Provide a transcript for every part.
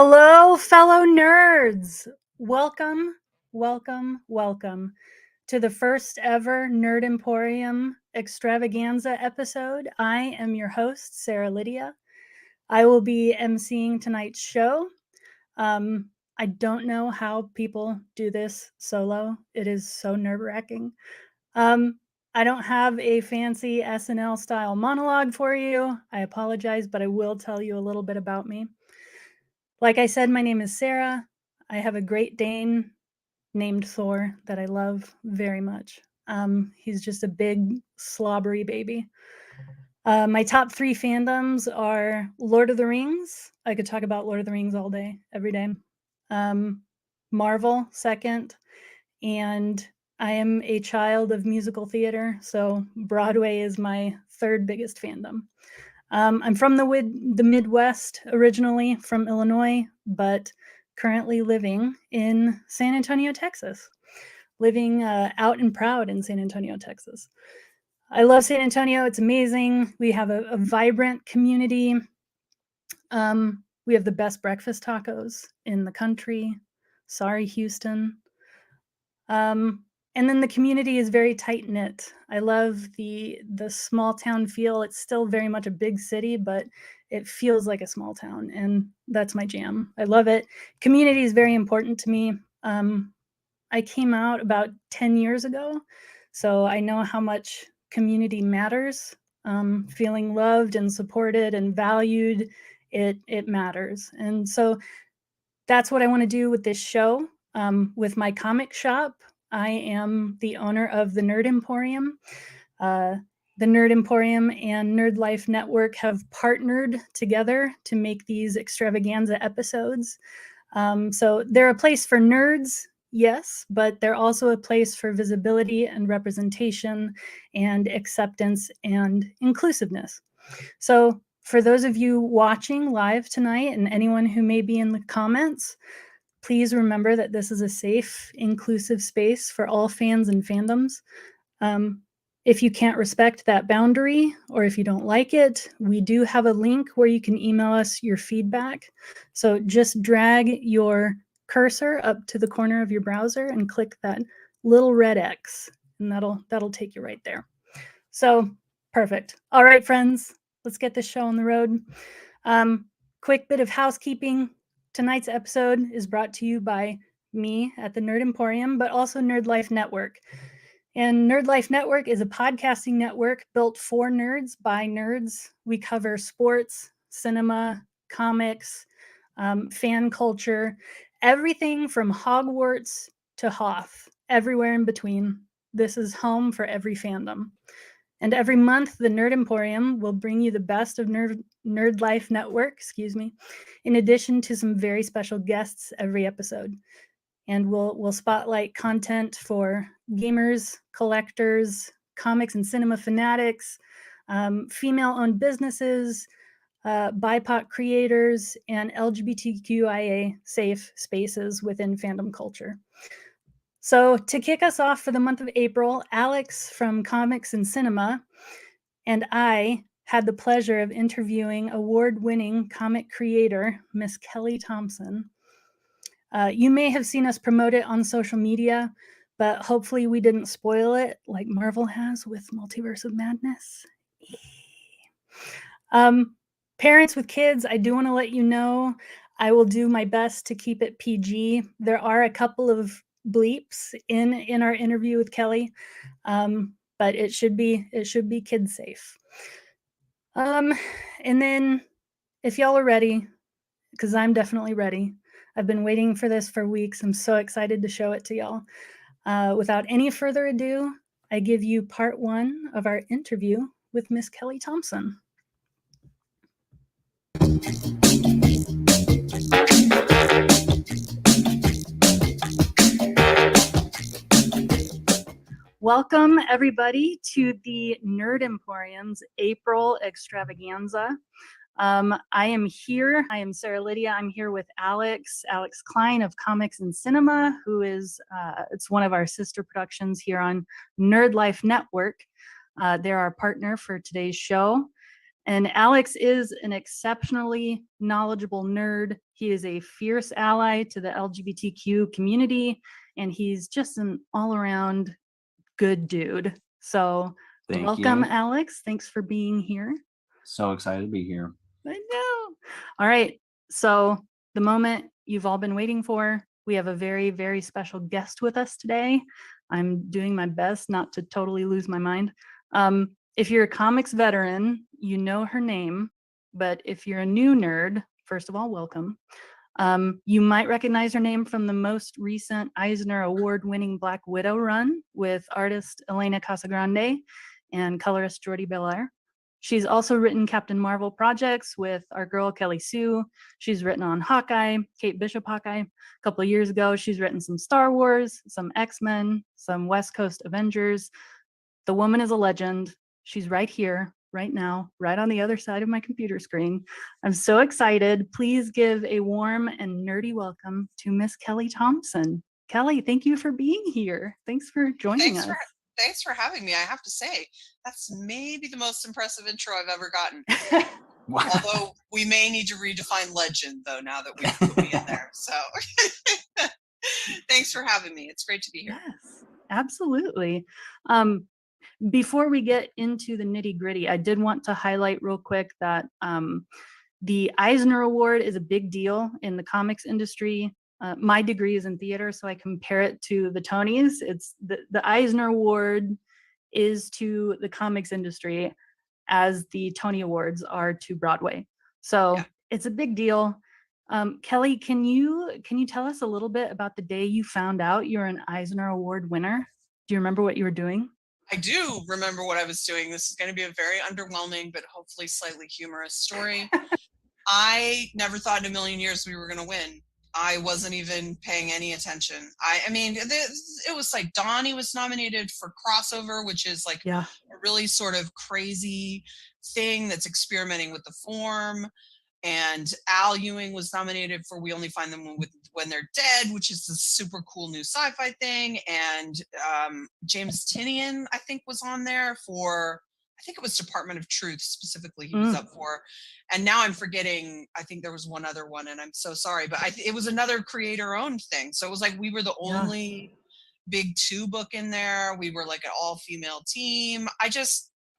Hello, fellow nerds. Welcome, welcome to the first ever Nerd Emporium Extravaganza episode. I am your host, Sarah Lydia. I will be emceeing tonight's show. I don't know how people do this solo. It is so nerve-wracking. I don't have a fancy SNL style monologue for you. I apologize, but I will tell you a little bit about me. Like I said, my name is Sarah. I have a Great Dane named Thor that I love very much. He's just a big, slobbery baby. My top 3 fandoms are Lord of the Rings. I could talk about Lord of the Rings all day, every day. Marvel, second. And I am a child of musical theater, so Broadway is my third biggest fandom. I'm from the Midwest, originally from Illinois, but currently living in San Antonio, Texas. Living out and proud in San Antonio, Texas. I love San Antonio. It's amazing. We have a vibrant community. We have the best breakfast tacos in the country. Sorry, Houston. And then the community is very tight-knit. I love the small town feel. It's still very much a big city, but it feels like a small town, and that's my jam. I love it. Community is very important to me. I came out about 10 years ago, so I know how much community matters. Feeling loved and supported and valued, it matters. And so that's what I want to do with this show. With my comic shop, I am the owner of the Nerd Emporium. The Nerd Emporium and Nerd Life Network have partnered together to make these extravaganza episodes. So they're a place for nerds, yes, but they're also a place for visibility and representation and acceptance and inclusiveness. So for those of you watching live tonight and anyone who may be in the comments, please remember that this is a safe, inclusive space for all fans and fandoms. If you can't respect that boundary, or if you don't like it, we do have a link where you can email us your feedback. So just drag your cursor up to the corner of your browser and click that little red X, and that'll take you right there. So perfect. All right, friends, let's get this show on the road. Quick bit of housekeeping. Tonight's episode is brought to you by me at the Nerd Emporium, but also Nerd Life Network. And Nerd Life Network is a podcasting network built for nerds by nerds. We cover sports, cinema, comics, fan culture, everything from Hogwarts to Hoth, everywhere in between. This is home for every fandom. And every month, the Nerd Emporium will bring you the best of Nerd Life Network, in addition to some very special guests every episode. And we'll spotlight content for gamers, collectors, comics and cinema fanatics, female-owned businesses, BIPOC creators, and LGBTQIA safe spaces within fandom culture. So to kick us off for the month of April, Alex from Comics and Cinema and I had the pleasure of interviewing award-winning comic creator, Miss Kelly Thompson. You may have seen us promote it on social media, but hopefully we didn't spoil it like Marvel has with Multiverse of Madness. Parents with kids, I do want to let you know, I will do my best to keep it PG. There are a couple of bleeps in our interview with Kelly, but it should be kid safe. And then if y'all are ready, because I'm definitely ready, I've been waiting for this for weeks. I'm so excited to show it to y'all. Without any further ado, I give you part 1 of our interview with Miss Kelly Thompson. Welcome, everybody, to the Nerd Emporium's April Extravaganza. I am here. I am Sarah Lydia. I'm here with Alex Klein of Comics and Cinema, who is, it's one of our sister productions here on Nerd Life Network. They're our partner for today's show. And Alex is an exceptionally knowledgeable nerd. He is a fierce ally to the LGBTQ community, and he's just an all-around good dude. So welcome, Alex. Thanks for being here. So excited to be here. I know. All right. So the moment you've all been waiting for, we have a very, very special guest with us today. I'm doing my best not to totally lose my mind. If you're a comics veteran, you know her name, but if you're a new nerd, first of all, welcome. You might recognize her name from the most recent Eisner Award-winning Black Widow run with artist Elena Casagrande and colorist Jordi Belair. She's also written Captain Marvel projects with our girl Kelly Sue. She's written on Hawkeye, Kate Bishop Hawkeye. A couple of years ago, she's written some Star Wars, some X-Men, some West Coast Avengers. The woman is a legend. She's right here, right now, right on the other side of my computer screen. I'm so excited. Please give a warm and nerdy welcome to Miss Kelly Thompson. Kelly, thank you for being here. Thanks for joining us. Thanks for having me. I have to say, that's maybe the most impressive intro I've ever gotten. Wow. Although we may need to redefine legend, though, now that we've put me in there. So thanks for having me. It's great to be here. Yes, absolutely. Before we get into the nitty gritty, I did want to highlight real quick that the Eisner Award is a big deal in the comics industry. My degree is in theater, so I compare it to the Tonys. It's the Eisner Award is to the comics industry as the Tony Awards are to Broadway. So yeah. It's a big deal. Kelly, can you tell us a little bit about the day you found out you're an Eisner Award winner? Do you remember what you were doing? I do remember what I was doing. This is going to be a very underwhelming, but hopefully slightly humorous story. I never thought in a million years we were going to win. I wasn't even paying any attention. I mean, it was like Donnie was nominated for Crossover, which is like a really sort of crazy thing that's experimenting with the form. And Al Ewing was nominated for We Only Find Them When They're Dead, which is a super cool new sci-fi thing. And James Tynion, I think, was on there for, I think it was Department of Truth specifically he was up for. And now I'm forgetting, I think there was one other one, and I'm so sorry, but it was another creator-owned thing. So it was like we were the only big two book in there. We were like an all-female team.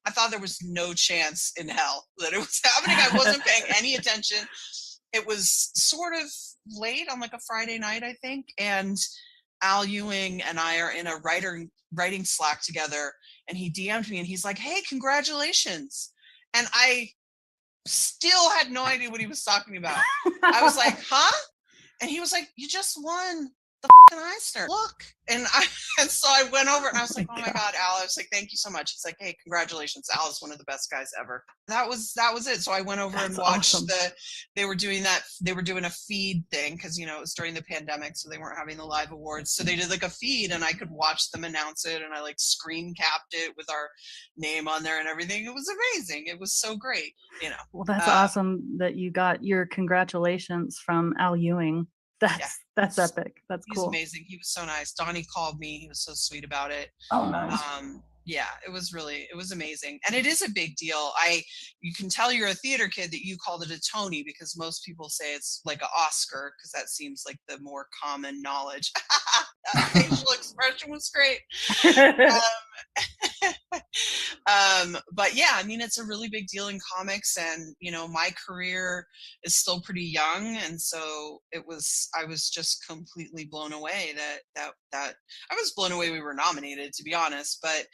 I thought there was no chance in hell that it was happening. I wasn't paying any attention. It was sort of late on like a Friday night, I think. And Al Ewing and I are in a writing Slack together, and he DM'd me and he's like, "Hey, congratulations." And I still had no idea what he was talking about. I was like, "Huh?" And he was like, "You just won the Eisner. Look." And so I went over and I was like, "Oh my God, Al." I was like, "Thank you so much." He's like, "Hey, congratulations. Al is one of the best guys ever." That was it. So I went over and watched they were doing a feed thing because, you know, it was during the pandemic, so they weren't having the live awards. So they did like a feed and I could watch them announce it, and I like screen capped it with our name on there and everything. It was amazing. It was so great, you know. Well, that's awesome that you got your congratulations from Al Ewing. That's epic. That's cool. He's amazing. He was so nice. Donnie called me. He was so sweet about it. Oh, nice. Yeah, it was amazing. And it is a big deal. You can tell you're a theater kid that you called it a Tony, because most people say it's like an Oscar, because that seems like the more common knowledge. That facial expression was great. But yeah, I mean, it's a really big deal in comics, and you know, my career is still pretty young, and so I was just completely blown away that I was blown away we were nominated, to be honest, but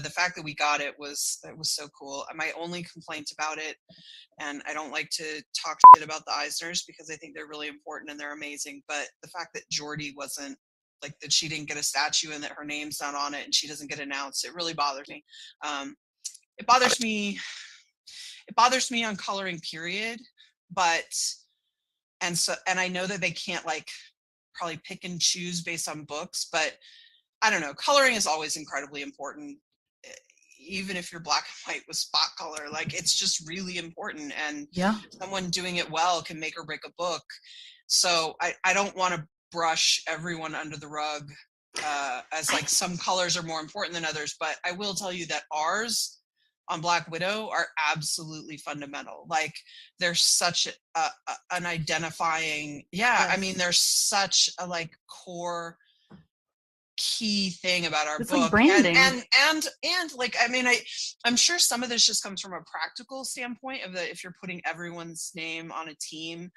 the fact that we got it was so cool. My only complaint about it, and I don't like to talk shit about the Eisners because I think they're really important and they're amazing, but the fact that Jordi wasn't, like, that she didn't get a statue and that her name's not on it and she doesn't get announced, it really bothers me. It bothers me on coloring, period. And I know that they can't like probably pick and choose based on books, but I don't know. Coloring is always incredibly important, even if you're black and white with spot color. Like, it's just really important, and someone doing it well can make or break a book. So I don't want to brush everyone under the rug as like some colors are more important than others, but I will tell you that ours on Black Widow are absolutely fundamental. Like there's such an identifying, I mean, there's such a like core key thing about our It's book, like branding. and like, I mean, I'm sure some of this just comes from a practical standpoint of if you're putting everyone's name on a team,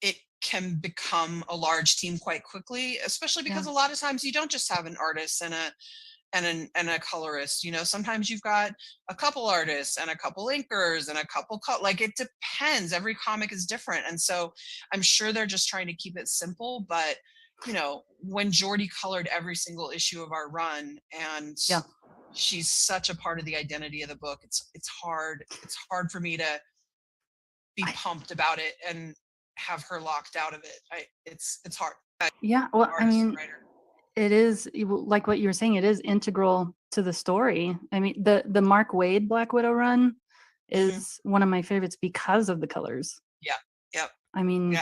it can become a large team quite quickly, especially because a lot of times you don't just have an artist and a colorist. You know, sometimes you've got a couple artists and a couple inkers and a couple like it depends. Every comic is different, and so I'm sure they're just trying to keep it simple. But you know, when Jordy colored every single issue of our run, and she's such a part of the identity of the book, it's hard for me to be pumped about it and have her locked out of it. It's hard. Yeah, well, I mean, writer. It is like what you were saying. It is integral to the story. I mean, the Mark Waid Black Widow run is one of my favorites because of the colors. Yeah. Yep. I mean,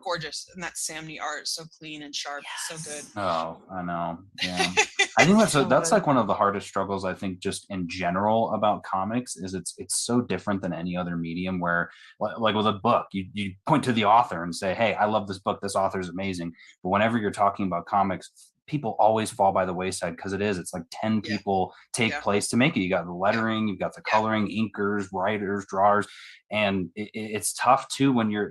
gorgeous, and that Samney art, so clean and sharp, so good. Oh, I know. Yeah, I think that's like one of the hardest struggles, I think, just in general about comics, is it's so different than any other medium, where like with a book, you point to the author and say, hey, I love this book, this author is amazing. But whenever you're talking about comics, people always fall by the wayside, because it's like 10 people take place to make it. You got the lettering, you've got the coloring, inkers, writers, drawers, and it's tough too when you're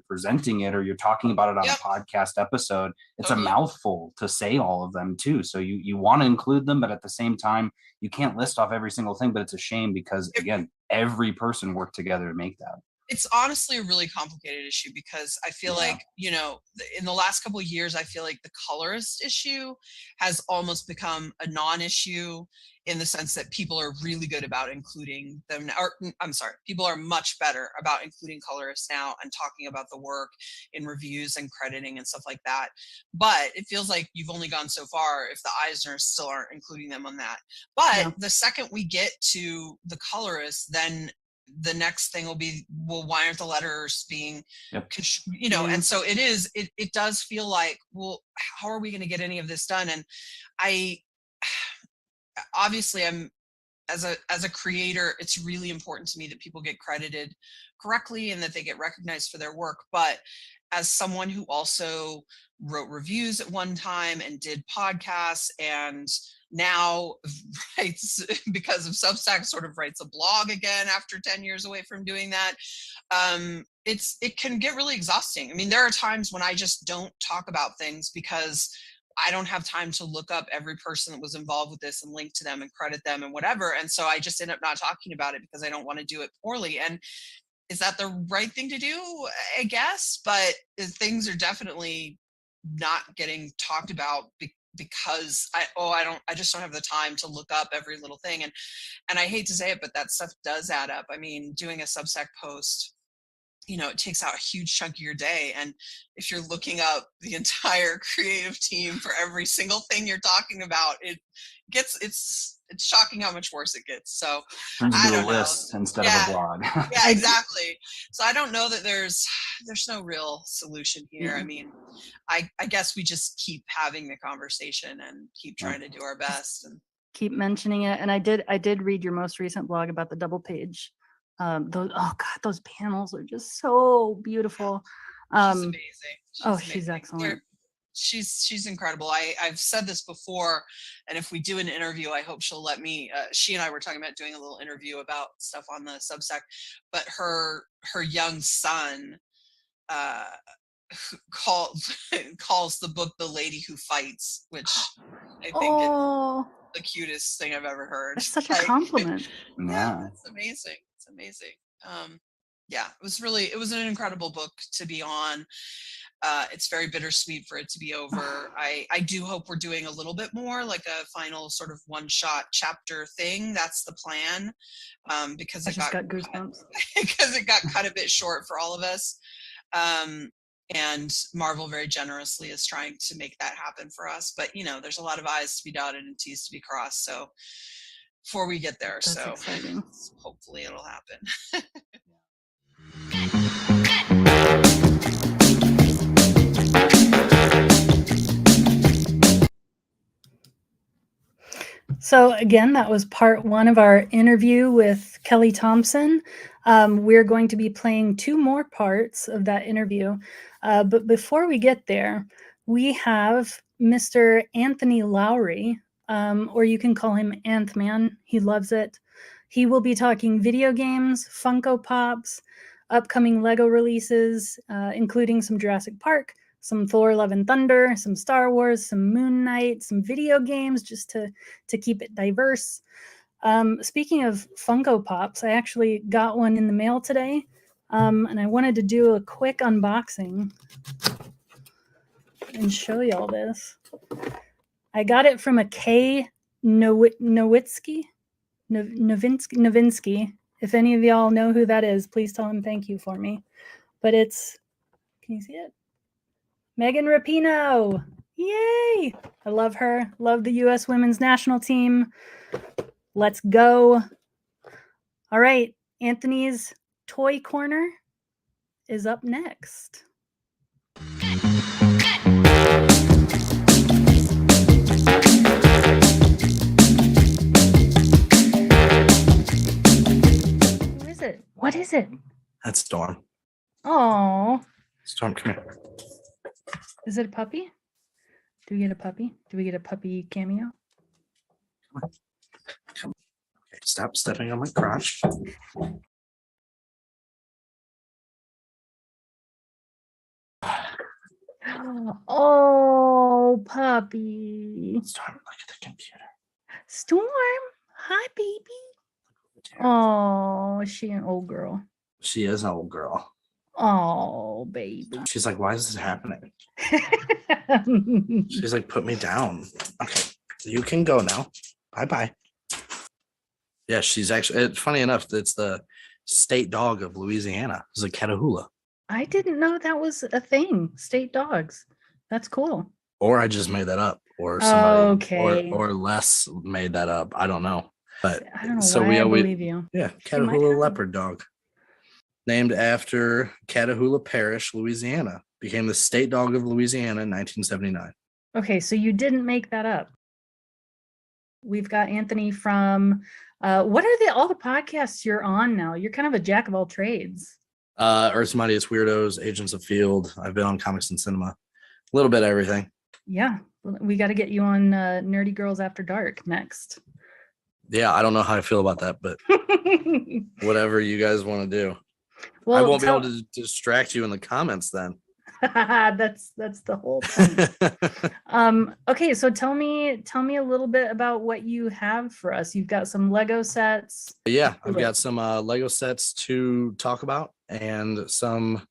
presenting it or you're talking about it on a podcast episode. It's a mouthful to say all of them too, so you want to include them, but at the same time you can't list off every single thing. But it's a shame, because again, every person worked together to make that. It's honestly a really complicated issue, because I feel like, you know, in the last couple of years, I feel like the colorist issue has almost become a non-issue, in the sense that people are really good about including them, or I'm sorry, people are much better about including colorists now and talking about the work in reviews and crediting and stuff like that. But it feels like you've only gone so far if the Eisners still aren't including them on that. But the second we get to the colorists, then the next thing will be, well, why aren't the letters being, you know, and so it does feel like, well, how are we going to get any of this done? And obviously I'm, as a creator, it's really important to me that people get credited correctly and that they get recognized for their work. But as someone who also wrote reviews at one time and did podcasts, and now writes, because of Substack, sort of writes a blog again after 10 years away from doing that, it can get really exhausting. I mean, there are times when I just don't talk about things because I don't have time to look up every person that was involved with this and link to them and credit them and whatever. And so I just end up not talking about it because I don't want to do it poorly. And is that the right thing to do? I guess, but things are definitely not getting talked about because I just don't have the time to look up every little thing. And I hate to say it, but that stuff does add up. I mean, doing a Substack post, you know, it takes out a huge chunk of your day. And if you're looking up the entire creative team for every single thing you're talking about, it's shocking how much worse it gets. So I don't know. List instead of a blog. Yeah, exactly. So I don't know that there's no real solution here. I mean, I guess we just keep having the conversation and keep trying to do our best and keep mentioning it. And I did read your most recent blog about the double page. Those panels are just so beautiful. She's amazing. She's excellent. She's incredible. I've said this before, and if we do an interview, I hope she'll let me. She and I were talking about doing a little interview about stuff on the Substack, but her young son calls the book "The Lady Who Fights," which I think is the cutest thing I've ever heard. That's such a compliment. Yeah, it's amazing. It's amazing. It was an incredible book to be on. It's very bittersweet for it to be over. I do hope we're doing a little bit more, like a final sort of one-shot chapter thing. That's the plan, because I just got goosebumps. Because it got cut a bit short for all of us. And Marvel very generously is trying to make that happen for us. But, you know, there's a lot of I's to be dotted and T's to be crossed. So before we get there, that's exciting. Hopefully it'll happen. So again, that was part 1 of our interview with Kelly Thompson. We're going to be playing 2 more parts of that interview. But before we get there, we have Mr. Anthony Lowry, or you can call him Anthman. He loves it. He will be talking video games, Funko Pops, upcoming Lego releases, including some Jurassic Park, some Thor Love and Thunder, some Star Wars, some Moon Knight, some video games, just to keep it diverse. Speaking of Funko Pops, I actually got one in the mail today, and I wanted to do a quick unboxing and show y'all this. I got it from a K Nowitzki. Novinsky. If any of y'all know who that is, please tell him thank you for me. But it's, can you see it? Megan Rapinoe. Yay! I love her. Love the U.S. women's national team. Let's go. All right, Anthony's Toy Corner is up next. Who is it? What is it? That's Storm. Oh. Storm, come here. Is it a puppy? Do we get a puppy? Do we get a puppy cameo? Okay, stop stepping on my crotch. Oh, puppy. Storm, look at the computer. Storm. Hi, baby. Oh, is she an old girl? She is an old girl. Oh, baby. She's like, why is this happening? She's like, put me down. Okay, you can go now. Bye-bye. Yeah, she's actually, funny enough, it's the state dog of Louisiana. It's a Catahoula. I didn't know that was a thing. State dogs. That's cool. Or I just made that up. Or somebody Okay. or Les made that up. I don't know. But I don't know so why I always, believe you. yeah, She might Catahoula have. leopard dog. Named after Catahoula Parish, Louisiana. Became the state dog of Louisiana in 1979. Okay, so you didn't make that up. We've got Anthony from what are all the podcasts you're on now? You're kind of a jack of all trades. Earth's Mightiest, Weirdos, Agents of Field. I've been on Comics and Cinema. A little bit of everything. Yeah, we got to get you on Nerdy Girls After Dark next. Yeah, I don't know how I feel about that, but whatever you guys want to do. Well, I won't be able to distract you in the comments then. that's the whole point. Okay, so tell me a little bit about what you have for us. You've got some Lego sets. Yeah, I've got some Lego sets to talk about and some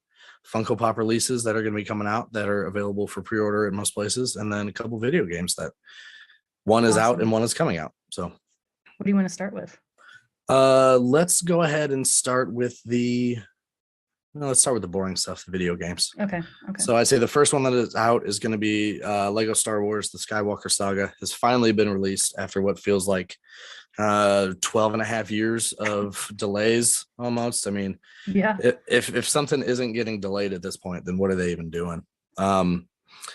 Funko Pop releases that are going to be coming out that are available for pre-order at most places, and then a couple video games that one is out and one is coming out. So what do you want to start with? Let's go ahead and start with let's start with the boring stuff, the video games. Okay. So I'd say the first one that is out is going to be Lego Star Wars, the Skywalker Saga has finally been released after what feels like 12 and a half years of delays almost. I mean, yeah, if something isn't getting delayed at this point, then what are they even doing?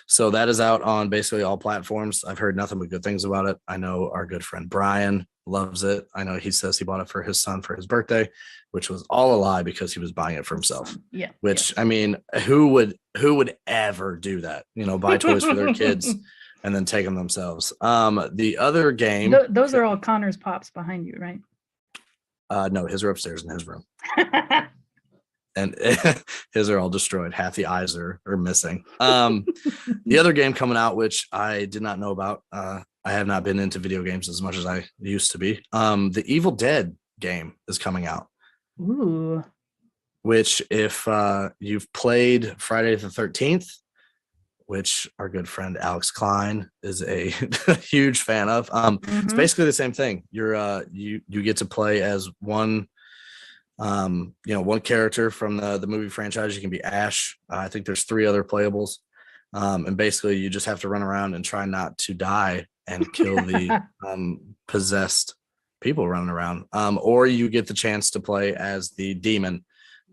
So that is out on basically all platforms. I've heard nothing but good things about it. I know our good friend Brian loves it. I know he says he bought it for his son for his birthday, which was all a lie because he was buying it for himself. Yeah. Which I mean, who would ever do that? You know, buy toys for their kids and then take them themselves. The other game. Those are all Connor's Pops behind you, right? No, his are upstairs in his room. And his are all destroyed. Half the eyes are missing. The other game coming out, which I did not know about. I have not been into video games as much as I used to be. The Evil Dead game is coming out. Ooh. Which, if you've played Friday the 13th, which our good friend Alex Klein is a huge fan of. It's basically the same thing. You get to play as one one character from the movie franchise. You can be Ash. I think there's 3 other playables. And basically you just have to run around and try not to die and kill the possessed people running around. Or you get the chance to play as the demon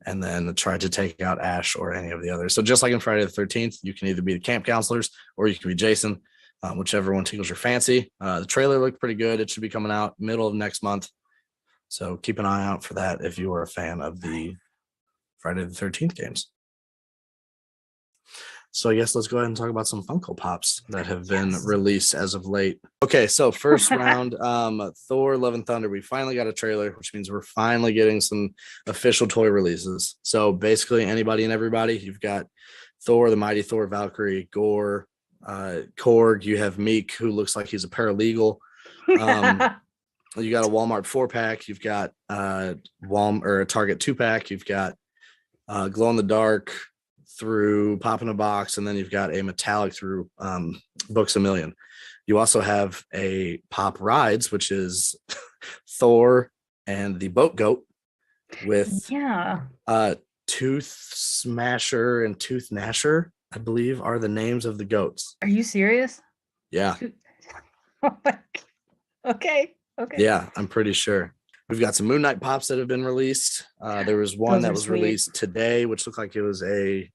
and then try to take out Ash or any of the others. So just like in Friday the 13th, you can either be the camp counselors or you can be Jason. whichever one tickles your fancy. The trailer looked pretty good. It should be coming out middle of next month. So keep an eye out for that if you are a fan of the Friday the 13th games. So I guess let's go ahead and talk about some Funko Pops that have been released as of late. Okay, so first round, Thor Love and Thunder. We finally got a trailer, which means we're finally getting some official toy releases. So basically anybody and everybody. You've got Thor, the Mighty Thor, Valkyrie, Gore, Korg. You have Meek, who looks like he's a paralegal. You got a Walmart 4-pack. You've got a Target 2-pack. You've got glow in the dark through Pop in a Box, and then you've got a metallic through Books A Million. You also have a Pop Rides, which is Thor and the Boat Goat with Tooth Smasher and Tooth Gnasher, I believe, are the names of the goats. Are you serious? Yeah. Okay. Yeah, I'm pretty sure. We've got some Moon Knight Pops that have been released. There was one that was released today, which looked like it was a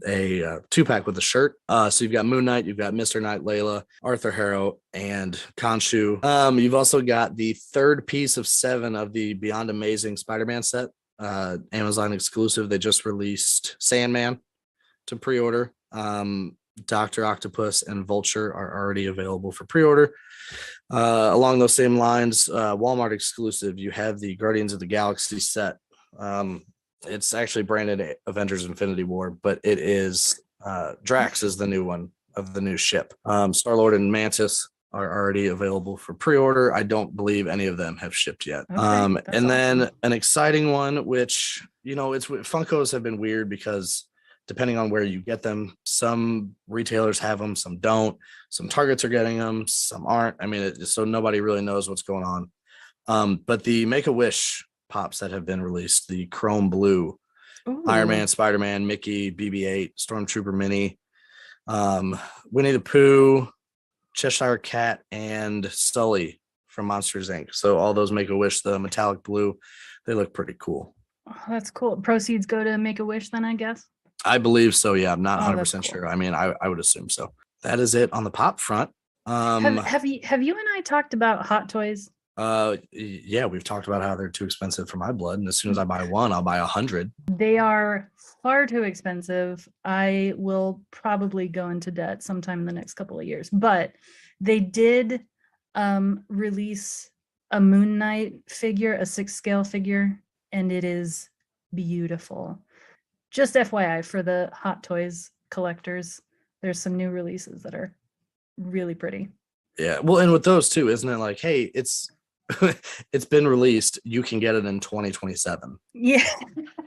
2-pack with a shirt. So you've got Moon Knight, you've got Mr. Knight, Layla, Arthur Harrow, and Khonshu. You've also got the third piece of 7 of the Beyond Amazing Spider-Man set, Amazon exclusive. They just released Sandman to pre-order. Dr. Octopus and Vulture are already available for pre-order. Along those same lines, Walmart exclusive, you have the Guardians of the Galaxy set. It's actually branded Avengers Infinity War, but it is Drax is the new one of the new ship. Star-Lord and Mantis are already available for pre-order. I don't believe any of them have shipped yet. And then an exciting one, which, Funkos have been weird because depending on where you get them, some retailers have them, some don't. Some Targets are getting them, some aren't. I mean, so nobody really knows what's going on. But the Make-A-Wish Pops that have been released, the Chrome Blue, Iron Man, Spider-Man, Mickey, BB-8, Stormtrooper Mini, Winnie the Pooh, Cheshire Cat, and Sully from Monsters, Inc. So all those Make-A-Wish, the metallic blue, they look pretty cool. Oh, that's cool. Proceeds go to Make-A-Wish then, I guess? I believe so, yeah. I'm not 100% sure. I mean, I would assume so. That is it on the Pop front. Have you and I talked about Hot Toys? Yeah, we've talked about how they're too expensive for my blood, and as soon as I buy one, I'll buy 100. They are far too expensive. I will probably go into debt sometime in the next couple of years. But they did release a Moon Knight figure, a 6-scale figure, and it is beautiful. Just FYI for the Hot Toys collectors, there's some new releases that are really pretty. Yeah, well, and with those too, isn't it like, hey, it's it's been released, you can get it in 2027. Yeah.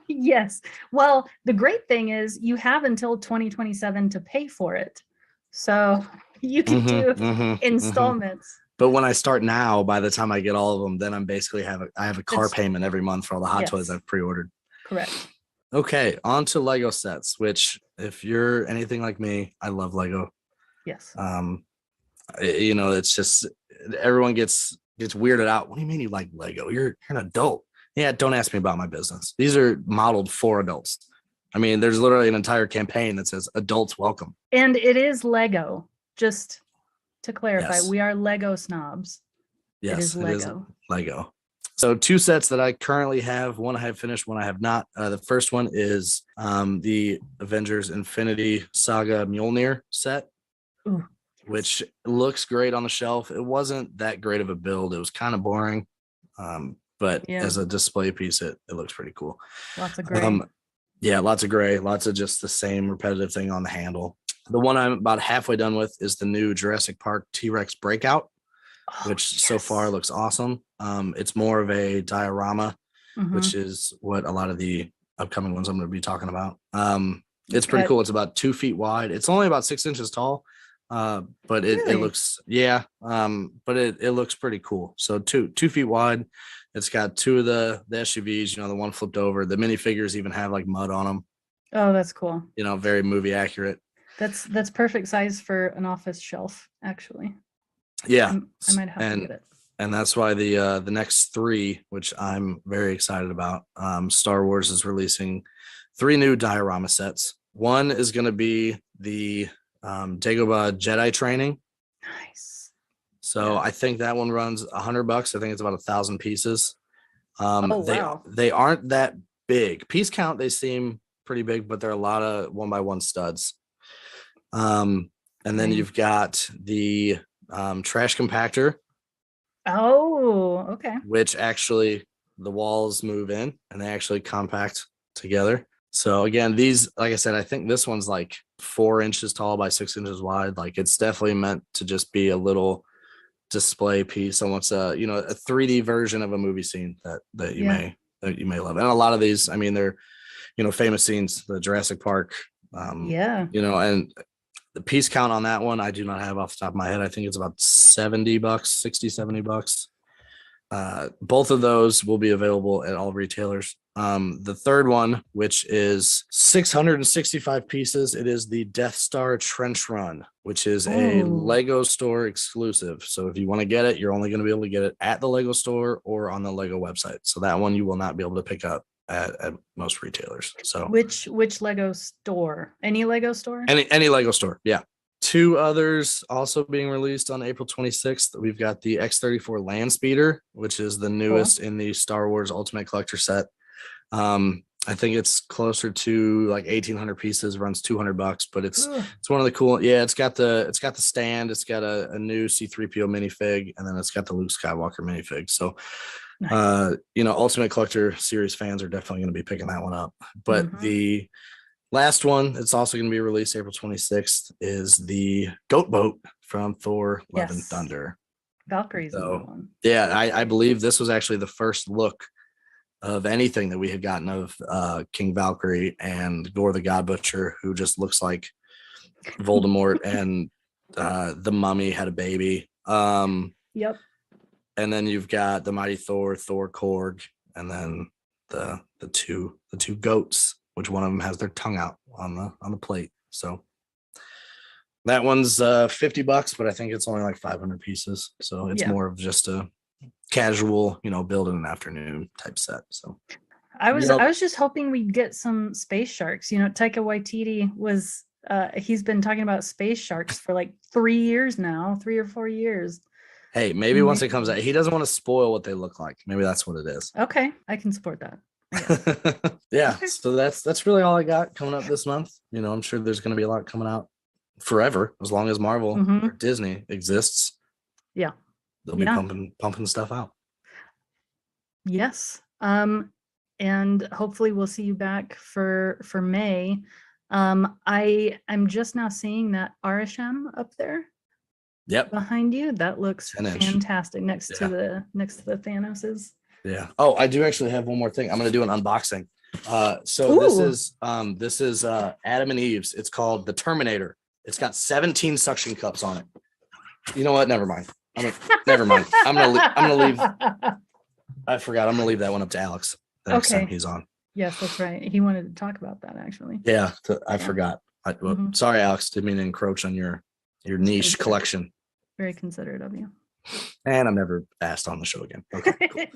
Yes. Well, the great thing is you have until 2027 to pay for it. So you can do installments. But when I start now, by the time I get all of them, then I'm basically I have a car payment every month for all the Hot Toys I've pre-ordered. Correct. Okay, on to Lego sets, which if you're anything like me, I love Lego. Yes. It's just everyone gets weirded out. What do you mean you like Lego? You're an adult. Yeah, don't ask me about my business. These are modeled for adults. I mean, there's literally an entire campaign that says adults welcome. And it is Lego. Just to clarify, we are Lego snobs. Yes, it is Lego. So 2 sets that I currently have. One I have finished, one I have not. The first one is the Avengers Infinity Saga Mjolnir set, which looks great on the shelf. It wasn't that great of a build. It was kind of boring, but as a display piece, it looks pretty cool. Lots of gray. Lots of gray. Lots of just the same repetitive thing on the handle. The one I'm about halfway done with is the new Jurassic Park T-Rex Breakout, which so far looks awesome. It's more of a diorama, which is what a lot of the upcoming ones I'm going to be talking about. It's pretty cool. It's about 2 feet wide. It's only about 6 inches tall, but it looks, but it looks pretty cool. So 2 feet wide. It's got 2 of the SUVs, the one flipped over. The minifigures even have like mud on them. Oh, that's cool. Very movie accurate. That's perfect size for an office shelf, actually. Yeah, I might have to get it. And that's why the next 3, which I'm very excited about, Star Wars is releasing 3 new diorama sets. One is going to be the Dagobah Jedi Training. Nice. So Yeah. I think that one runs $100. I think it's about 1,000 pieces. Oh, wow. They aren't that big. Piece count, they seem pretty big, but they're a lot of 1x1 studs. And then Okay. you've got the trash compactor, Oh, okay. which actually the walls move in and they actually compact together. So again, these, like I said, I think this one's like 4 inches tall by 6 inches wide. Like it's definitely meant to just be a little display piece, almost a 3D version of a movie scene that you Yeah. may love. And a lot of these, I mean, they're famous scenes, the Jurassic Park, Yeah. and the piece count on that one I do not have off the top of my head. I think it's about $70, $60-$70. Both of those will be available at all retailers. The third one, which is 665 pieces, it is the Death Star Trench Run, which is a Ooh. Lego store exclusive. So if you want to get it, you're only going to be able to get it at the Lego store or on the Lego website. So that one you will not be able to pick up at most retailers. So Which Lego store? Any Lego store? any Lego store, yeah. 2 others also being released on April 26th. We've got the X-34 Land Speeder, which is the newest in the Star Wars Ultimate Collector set. I think it's closer to like 1,800 pieces, runs $200, but it's one of the cool. Yeah, it's got the stand, it's got a new C-3PO minifig, and then it's got the Luke Skywalker minifig. So Nice. Ultimate Collector series fans are definitely going to be picking that one up. But Mhm. the last one, it's also going to be released April 26th, is the Goat Boat from Thor: Love and Yes. Thunder. Valkyrie's in that So one. yeah, I believe this was actually the first look of anything that we had gotten of King Valkyrie and Gore the God Butcher, who just looks like Voldemort, and the Mummy had a baby. Yep. And then you've got the Mighty Thor, Thor Korg, and then the two goats, which one of them has their tongue out on the plate. So that one's $50, but I think it's only like 500 pieces. So it's more of just a casual, build in an afternoon type set. So I was just hoping we'd get some space sharks. Taika Waititi was he's been talking about space sharks for like 3 years now, 3 or 4 years. Hey, maybe once it comes out, he doesn't want to spoil what they look like. Maybe that's what it is. Okay, I can support that. Yeah. Okay. So that's really all I got coming up this month. I'm sure there's going to be a lot coming out forever, as long as Marvel or Disney exists. Yeah. They'll be pumping stuff out. Yes. And hopefully we'll see you back for May. I'm just now seeing that Arishem up there. Yep. Behind you. That looks 10-inch. fantastic next to the Thanoses. Yeah. Oh, I do actually have one more thing. I'm going to do an unboxing. This is Adam and Eve's. It's called the Terminator. It's got 17 suction cups on it. You know what? Never mind. Never mind. I'm gonna leave. I forgot. I'm gonna leave that one up to Alex the next time he's on. Yes, that's right. He wanted to talk about that actually. Yeah, I forgot. Sorry, Alex. Didn't mean to encroach on your niche collection. Very considerate of you. And I'm never asked on the show again. Okay. Cool.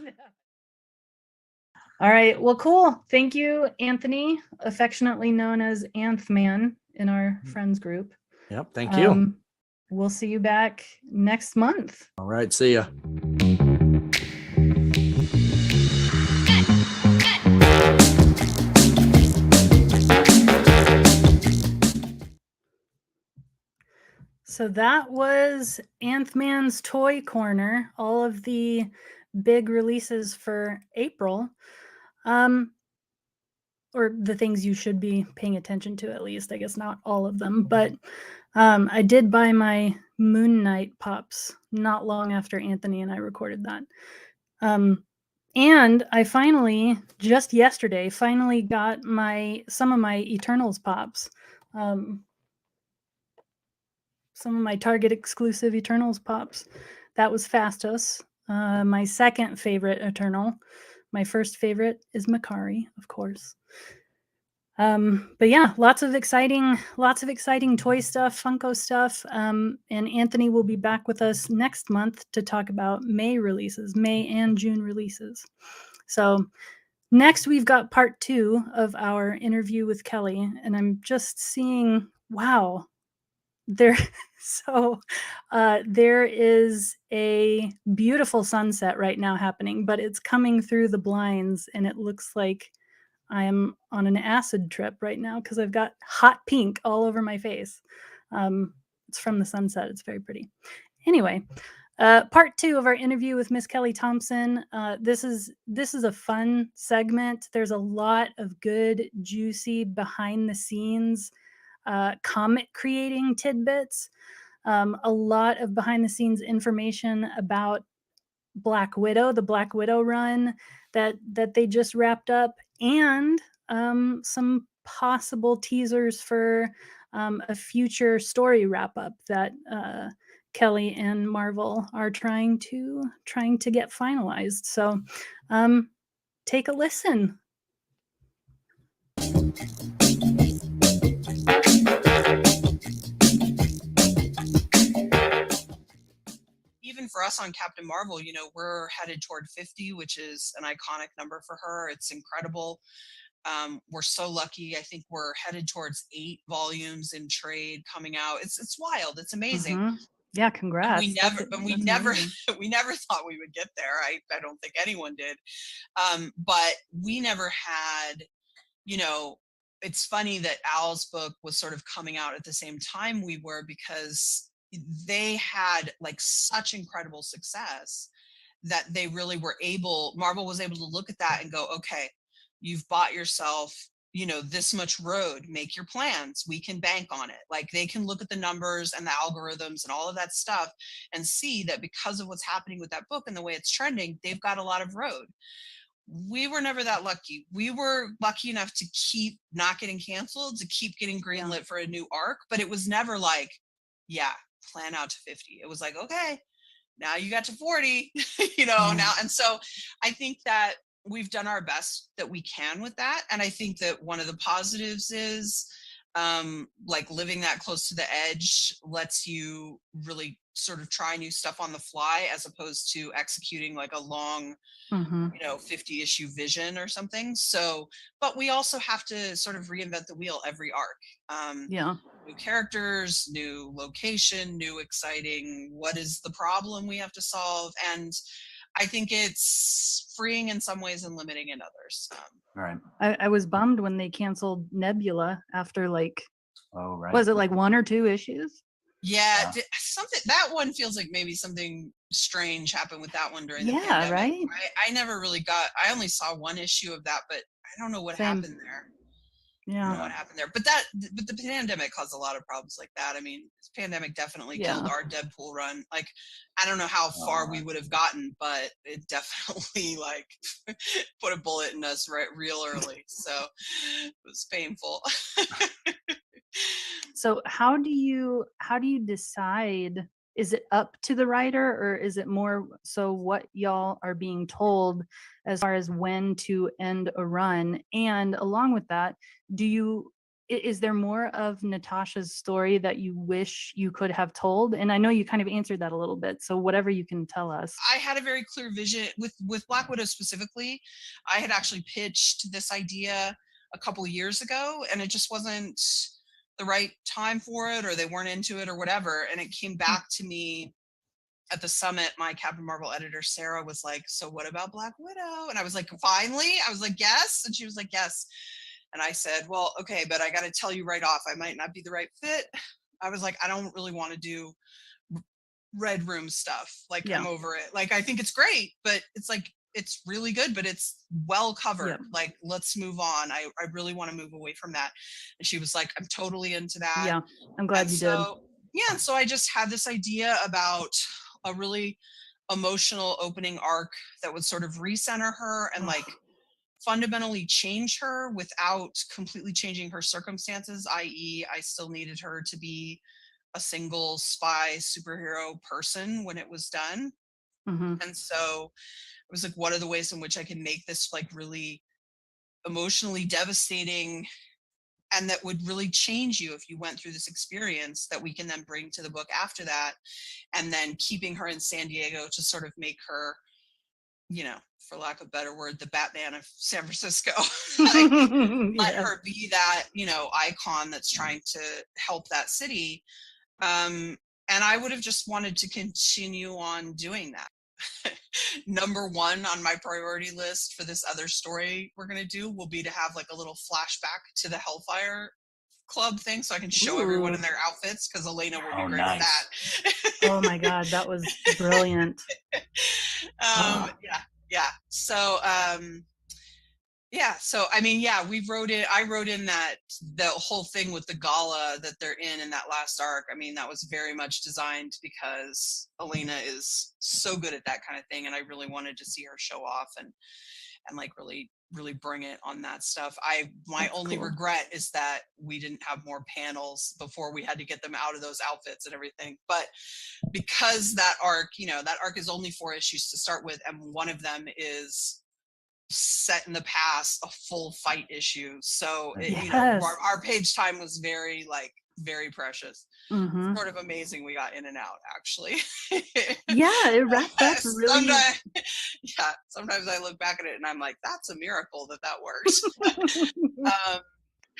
All right. Well, cool. Thank you, Anthony, affectionately known as Anthman in our friends group. Yep. Thank you. We'll see you back next month. All right. See ya. So that was Anthman's Toy Corner, all of the big releases for April. Or the things you should be paying attention to, at least. I guess not all of them, but I did buy my Moon Knight pops not long after Anthony and I recorded that. And I finally, just yesterday, got some of my Eternals pops. Some of my Target exclusive Eternals pops. That was Fastos, my second favorite Eternal. My first favorite is Makari, of course. But yeah, lots of exciting toy stuff, Funko stuff. And Anthony will be back with us next month to talk about May and June releases. So next we've got part 2 of our interview with Kelly, and I'm just seeing, wow, there so there is a beautiful sunset right now happening, but it's coming through the blinds and it looks like I am on an acid trip right now because I've got hot pink all over my face. It's from the sunset. It's very pretty. Anyway, part 2 of our interview with Miss Kelly Thompson. This is a fun segment. There's a lot of good, juicy behind the scenes comic creating tidbits. A lot of behind the scenes information about Black Widow, the Black Widow run that they just wrapped up, and some possible teasers for a future story wrap up that Kelly and Marvel are trying to get finalized. So take a listen. Even for us on Captain Marvel, you know, we're headed toward 50, which is an iconic number for her. It's incredible. We're so lucky. I think we're headed towards 8 volumes in trade coming out. It's wild. It's amazing. Mm-hmm. Yeah, congrats. We never thought we would get there. I don't think anyone did. But we never had, you know, it's funny that Al's book was sort of coming out at the same time we were, because they had like such incredible success that they really were Marvel was able to look at that and go, okay, you've bought yourself, you know, this much road, make your plans, we can bank on it. Like they can look at the numbers and the algorithms and all of that stuff and see that because of what's happening with that book and the way it's trending, they've got a lot of road. We were never that lucky. We were lucky enough to keep not getting canceled, to keep getting greenlit for a new arc, but it was never like, yeah, plan out to 50. It was like, okay, now you got to 40, you know, now. And so I think that we've done our best that we can with that. And I think that one of the positives is like living that close to the edge lets you really sort of try new stuff on the fly, as opposed to executing like a long, you know, 50 issue vision or something. So, but we also have to sort of reinvent the wheel every arc. New characters, new location, new exciting, what is the problem we have to solve? And I think it's freeing in some ways and limiting in others. Right. I was bummed when they canceled Nebula after like, oh, right. Was it like 1 or 2 issues? Yeah, something, that one feels like maybe something strange happened with that one during the pandemic. Right. I never really I only saw 1 issue of that, but I don't know what happened there. I don't know what happened there. But the pandemic caused a lot of problems like that. I mean, this pandemic definitely killed our Deadpool run. Like, I don't know how far we would have gotten, but it definitely like put a bullet in us real early. So it was painful. So how do you decide? Is it up to the writer, or is it more so what y'all are being told as far as when to end a run? And along with that, is there more of Natasha's story that you wish you could have told? And I know you kind of answered that a little bit, so whatever you can tell us. I had a very clear vision with Black Widow specifically. I had actually pitched this idea a couple of years ago, and it just wasn't the right time for it, or they weren't into it or whatever. And it came back to me at the summit. My Captain Marvel editor, Sarah, was like, so what about Black Widow? And I was like, finally? I was like, yes. And she was like, yes. And I said, well, okay, but I got to tell you right off, I might not be the right fit. I was like, I don't really want to do Red Room stuff. Like, I'm over it. Like, I think it's great, but it's like, it's really good, but it's well covered. Like, let's move on. I really want to move away from that. And she was like, I'm totally into that. Yeah, I'm glad you did. Yeah, and so I just had this idea about a really emotional opening arc that would sort of recenter her and like fundamentally change her without completely changing her circumstances, i.e. I still needed her to be a single spy superhero person when it was done. And so it was like, what are the ways in which I can make this like really emotionally devastating and that would really change you if you went through this experience that we can then bring to the book after that, and then keeping her in San Diego to sort of make her, you know, for lack of a better word, the Batman of San Francisco. Like, let her be that, you know, icon that's trying to help that city. And I would have just wanted to continue on doing that. Number one on my priority list for this other story we're going to do will be to have like a little flashback to the Hellfire Club thing, so I can show everyone in their outfits, because Elena would be great at that. Oh my God, that was brilliant. Yeah. So, so I mean, yeah, I wrote in that the whole thing with the gala that they're in that last arc. I mean, that was very much designed because Elena is so good at that kind of thing, and I really wanted to see her show off and like really bring it on that stuff. My only regret is that we didn't have more panels before we had to get them out of those outfits and everything. But because that arc is only 4 issues to start with, and one of them is set in the past, a full fight issue. So our page time was very precious. Sort of amazing we got in and out, actually. Yeah, it wrapped up really. Sometimes I look back at it and I'm like, that's a miracle that works.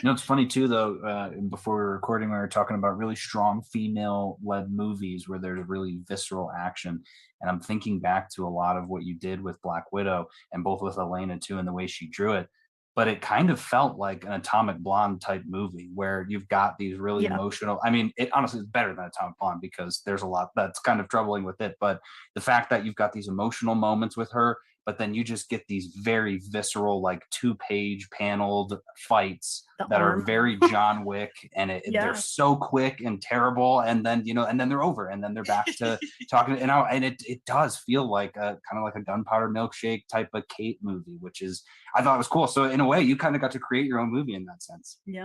It's funny too, though. Before we were recording, we were talking about really strong female-led movies where there's really visceral action, and I'm thinking back to a lot of what you did with Black Widow, and both with Elena too, and the way she drew it. But it kind of felt like an Atomic Blonde type movie where you've got these really emotional. I mean, it honestly is better than Atomic Blonde because there's a lot that's kind of troubling with it. But the fact that you've got these emotional moments with her, but then you just get these very visceral, like 2-page paneled fights that are very John Wick, and they're so quick and terrible, and then and then they're over, and then they're back to talking. And it does feel like a kind of like a Gunpowder Milkshake type of Kate movie, which is, I thought it was cool. So in a way, you kind of got to create your own movie in that sense. Yeah.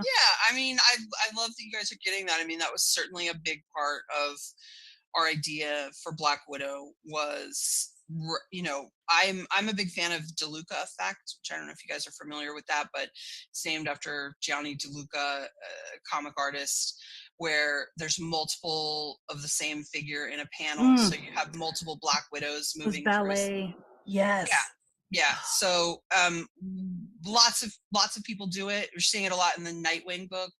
I mean, I love that you guys are getting that. I mean, that was certainly a big part of our idea for Black Widow was, I'm a big fan of DeLuca effect, which I don't know if you guys are familiar with that, but it's named after Gianni DeLuca, a comic artist, where there's multiple of the same figure in a panel. So you have multiple Black Widows moving ballet. Yes. Yeah. So lots of people do it. We're seeing it a lot in the Nightwing book.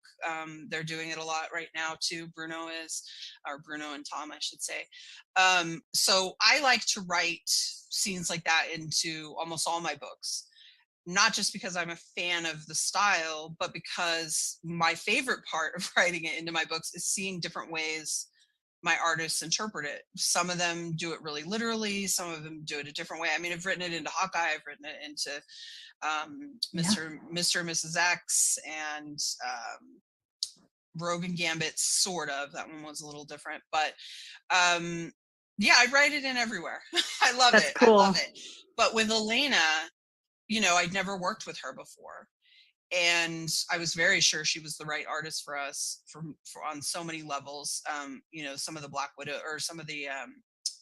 They're doing it a lot right now too. Bruno and Tom, I should say. So I like to write scenes like that into almost all my books. Not just because I'm a fan of the style, but because my favorite part of writing it into my books is seeing different ways my artists interpret it. Some of them do it really literally. Some of them do it a different way. I mean, I've written it into Hawkeye. I've written it into Mr. and Mrs. X and Rogue and Gambit, sort of. That one was a little different. But I write it in everywhere. I love it. Cool. I love it. But with Elena, I'd never worked with her before. And I was very sure she was the right artist for us for on so many levels. Some of the Black Widow or some of the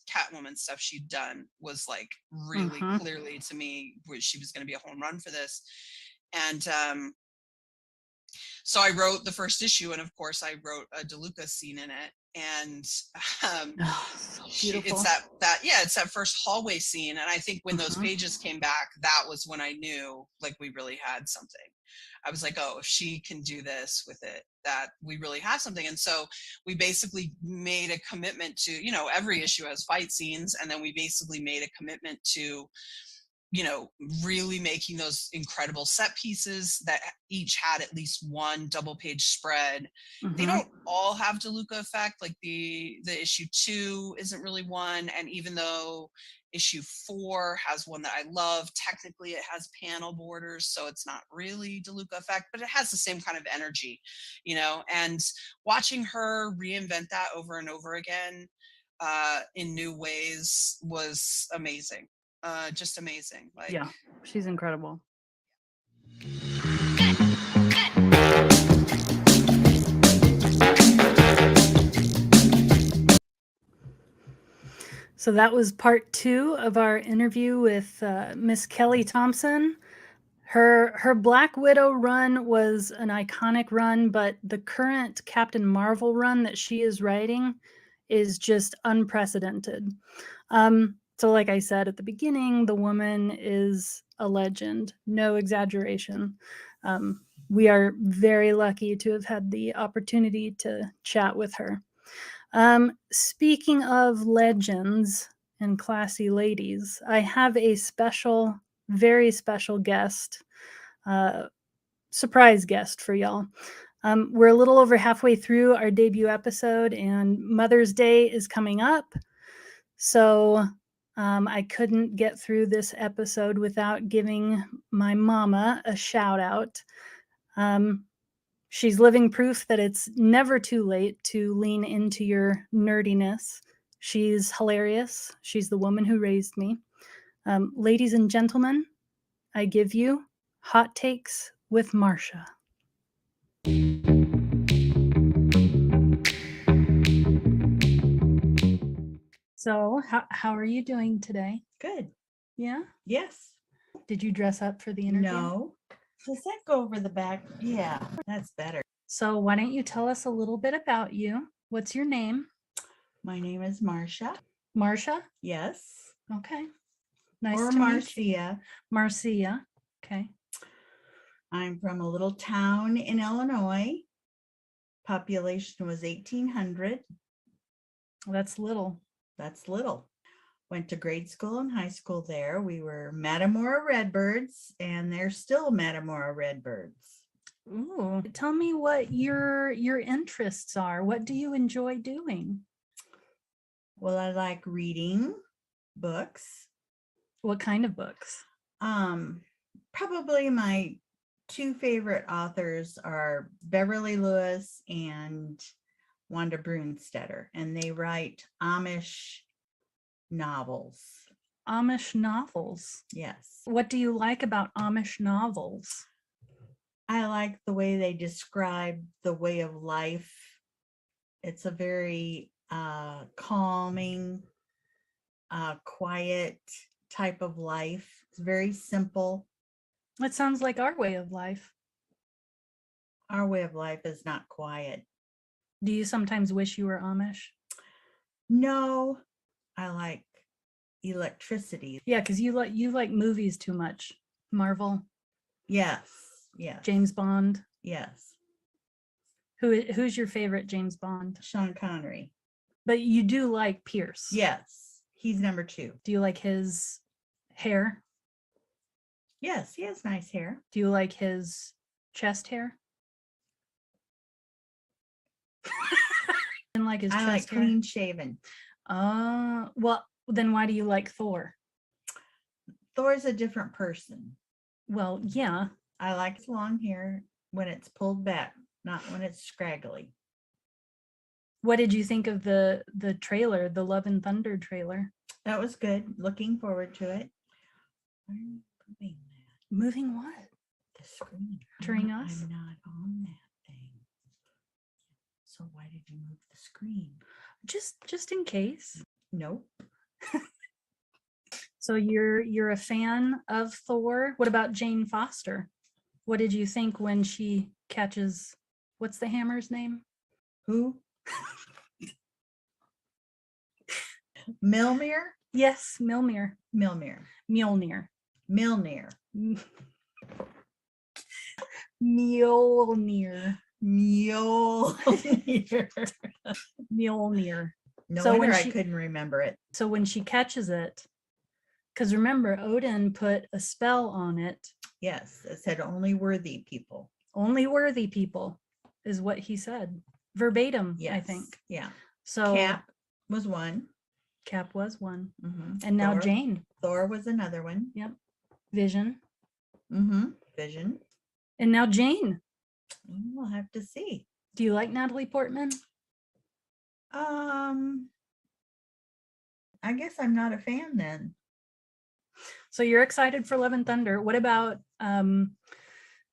Catwoman stuff she'd done was like really clearly to me where she was going to be a home run for this. And so I wrote the first issue, and of course I wrote a DeLuca scene in it. And it's that first hallway scene. And I think when those pages came back, that was when I knew like we really had something. I was like, oh, if she can do this with it, that we really have something. And so we basically made a commitment to, every issue has fight scenes. And then we basically made a commitment to, really making those incredible set pieces that each had at least one double page spread. They don't all have DeLuca effect. Like the issue 2 isn't really one. And even though issue 4 has one that I love, technically it has panel borders, so it's not really DeLuca effect, but it has the same kind of energy, and watching her reinvent that over and over again in new ways was amazing. Just amazing. She's incredible. So that was part 2 of our interview with Miss Kelly Thompson. Her Black Widow run was an iconic run, but the current Captain Marvel run that she is writing is just unprecedented. So like I said at the beginning, the woman is a legend, no exaggeration. We are very lucky to have had the opportunity to chat with her. Speaking of legends and classy ladies, I have a special, very special guest, surprise guest for y'all. We're a little over halfway through our debut episode, and Mother's Day is coming up. So I couldn't get through this episode without giving my mama a shout out. She's living proof that it's never too late to lean into your nerdiness. She's hilarious. She's the woman who raised me. Ladies and gentlemen, I give you Hot Takes with Marsha. So, how are you doing today? Good. Yeah? Yes. Did you dress up for the interview? No. Does that go over the back? Yeah, that's better. So, why don't you tell us a little bit about you? What's your name? My name is Marsha. Marsha? Yes. Okay. Nice Or to meet you. Marcia. Marcia. Okay. I'm from a little town in Illinois. Population was 1,800. That's little. That's little. Went to grade school and high school there. We were Matamora Redbirds, and they're still Matamora Redbirds. Ooh. Tell me what your interests are. What do you enjoy doing? Well, I like reading books. What kind of books? Probably my two favorite authors are Beverly Lewis and Wanda Brunstetter, and they write Amish novels. Amish novels. Yes. What do you like about Amish novels? I like the way they describe the way of life. It's a very calming, quiet type of life. It's very simple. It sounds like our way of life. Our way of life is not quiet. Do you sometimes wish you were Amish? No, I like electricity. Yeah, because you like movies too much. Marvel, Yes. Yes. James Bond. Yes. Who's your favorite James Bond? Sean Connery. But you do like Pierce. Yes. He's number 2. Do you like his hair? Yes, he has nice hair. Do you like his chest hair? And like his I chest like hair? clean shaven. Well, then why do you like Thor? Thor's a different person. Well, yeah. I like his long hair when it's pulled back, not when it's scraggly. What did you think of the trailer, the Love and Thunder trailer? That was good. Looking forward to it. Why are you moving that? Moving what? The screen. During us? I'm not on that thing. So why did you move the screen? Just in case. Nope. So you're a fan of Thor. What about Jane Foster? What did you think when she catches, what's the hammer's name? Who? Mjolnir? Yes, Mjolnir. Mjolnir. Mjolnir. Mjolnir. Mjolnir. Mjolnir. Mjolnir. No So when wonder I she- couldn't remember it. So when she catches it, because remember, Odin put a spell on it. Yes, it said only worthy people. Only worthy people is what he said. Verbatim, Yes. I think. Yeah. So Cap was one. Cap was one. Mhm. And now Thor- Jane. Thor was another one. Vision. Vision. And now Jane. We'll have to see. Do you like Natalie Portman? I guess I'm not a fan then. So you're excited for Love and Thunder. What about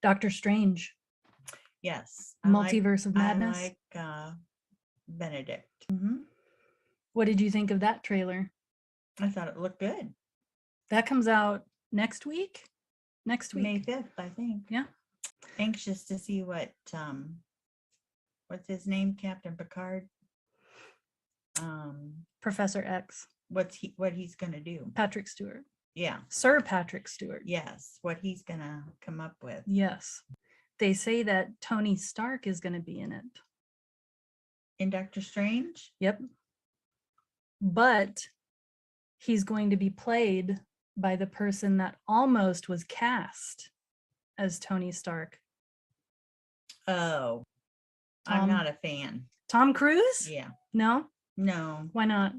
Doctor Strange? Yes. Multiverse of Madness? I like Benedict. What did you think of that trailer? I thought it looked good. That comes out next week? Next week. May 5th, I think. Yeah. Anxious to see what what's his name? Captain Picard. Professor X. What he's gonna do. Patrick Stewart. Yeah. Sir Patrick Stewart. Yes. What he's gonna come up with. Yes. They say that Tony Stark is going to be in it. In Doctor Strange? Yep. But he's going to be played by the person that almost was cast as Tony Stark. Oh, Tom- I'm not a fan. Tom Cruise? Yeah. No? No, Why not?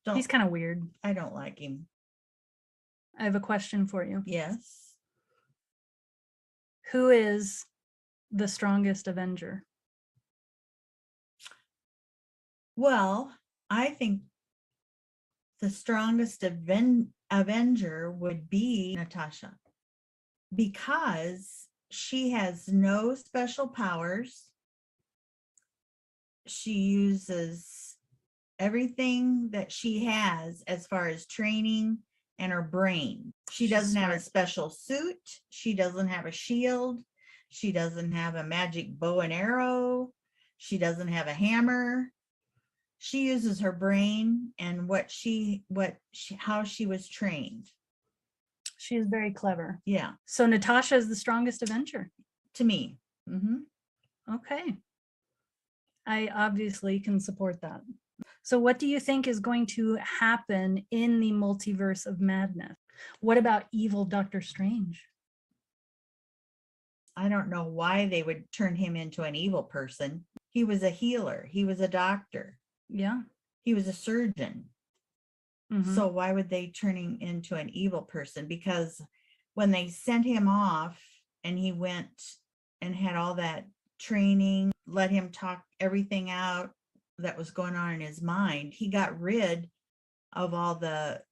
don't. He's kind of weird. I don't like him. I have a question for you. Yes. Who is the strongest Avenger? Well, I think the strongest Avenger would be Natasha, because she has no special powers. She uses everything that she has as far as training and her brain. She She's doesn't have a smart. special suit. She doesn't have a shield. She doesn't have a magic bow and arrow. She doesn't have a hammer. She uses her brain and how she was trained. She is very clever. Yeah, So Natasha is the strongest Avenger. to me. Hmm. Okay. I obviously can support that. So what do you think is going to happen in the multiverse of madness? What about evil Doctor Strange? I don't know why they would turn him into an evil person. He was a healer. He was a doctor. Yeah. He was a surgeon. Mhm. So why would they turn him into an evil person? Because when they sent him off and he went and had all that training, let him talk everything out that was going on in his mind, he got rid of all the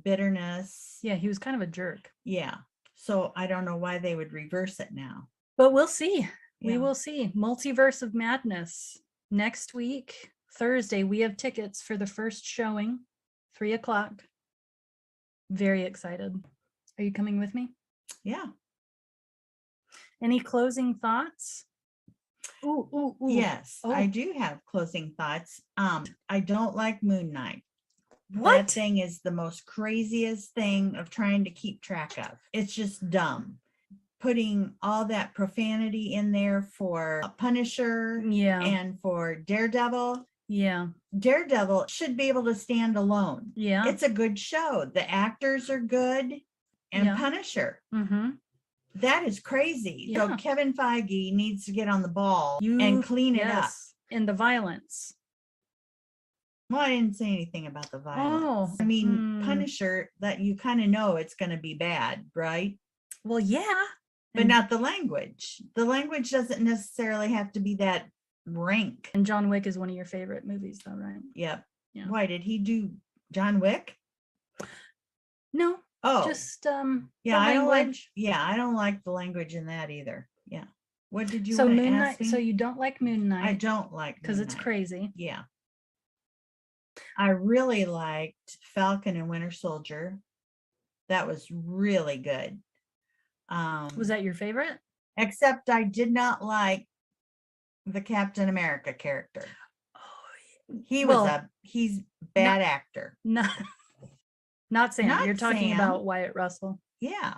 bitterness. Yeah, he was kind of a jerk. Yeah. So I don't know why they would reverse it now. But we'll see. We Yeah. will see. Multiverse of Madness. Next week, Thursday, we have tickets for the first showing, 3:00. Very excited. Are you coming with me? Yeah. Any closing thoughts? Ooh. Yes, I Oh. do have closing thoughts. I don't like Moon Knight. That What? thing is the most craziest thing of trying to keep track of. It's just dumb. Putting all that profanity in there for Punisher Yeah. and for Daredevil. Yeah. Daredevil should be able to stand alone. Yeah. It's a good show. The actors are good. And Yeah. Punisher, Mm-hmm. that is crazy. Yeah. So Kevin Feige needs to get on the ball and clean it up. And the violence. Well, I didn't say anything about the violence. I mean, Punisher, that you kind of know it's going to be bad, right? Well, yeah. But not the language. The language doesn't necessarily have to be that rank. And John Wick is one of your favorite movies, though, right? Yep. Yeah. Why did he do John Wick? No. Oh, Just yeah. I don't like. language. Yeah, I don't like the language in that either. Yeah. What did you So want to Moon ask Knight. me? So you don't like Moon Knight? I don't like because Moon it's Knight. crazy. Yeah. I really liked Falcon and Winter Soldier. That was really good. Was that your favorite? Except I did not like the Captain America character. Oh, He's bad actor. Not Sam. Not You're talking Sam. about Wyatt Russell, Yeah.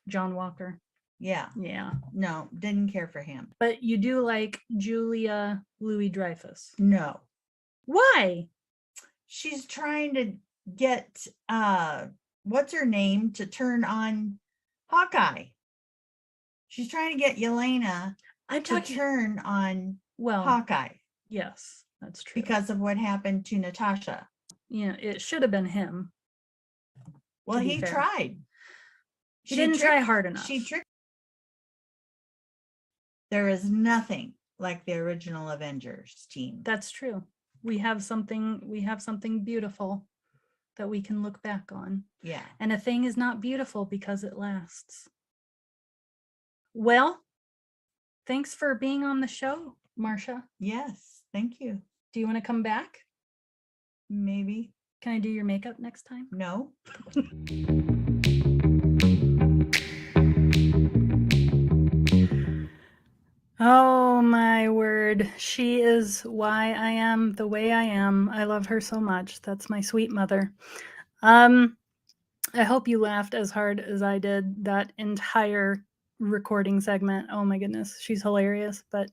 John Walker. Yeah. Yeah. No, didn't care for him. But you do like Julia Louis-Dreyfus. No. Why? She's trying to get what's her name to turn on Hawkeye. She's trying to get Yelena to turn on Hawkeye. Yes, that's true. Because of what happened to Natasha. Yeah, it should have been him. Well, he tried. He didn't try hard enough. She tricked. There is nothing like the original Avengers team. That's true. We have something beautiful that we can look back on. Yeah. And a thing is not beautiful because it lasts. Well, thanks for being on the show, Marcia. Yes, thank you. Do you want to come back? Maybe. Can I do your makeup next time? No. Oh my word. She is why I am the way I am. I love her so much. That's my sweet mother. I hope you laughed as hard as I did that entire recording segment. Oh my goodness. She's hilarious. But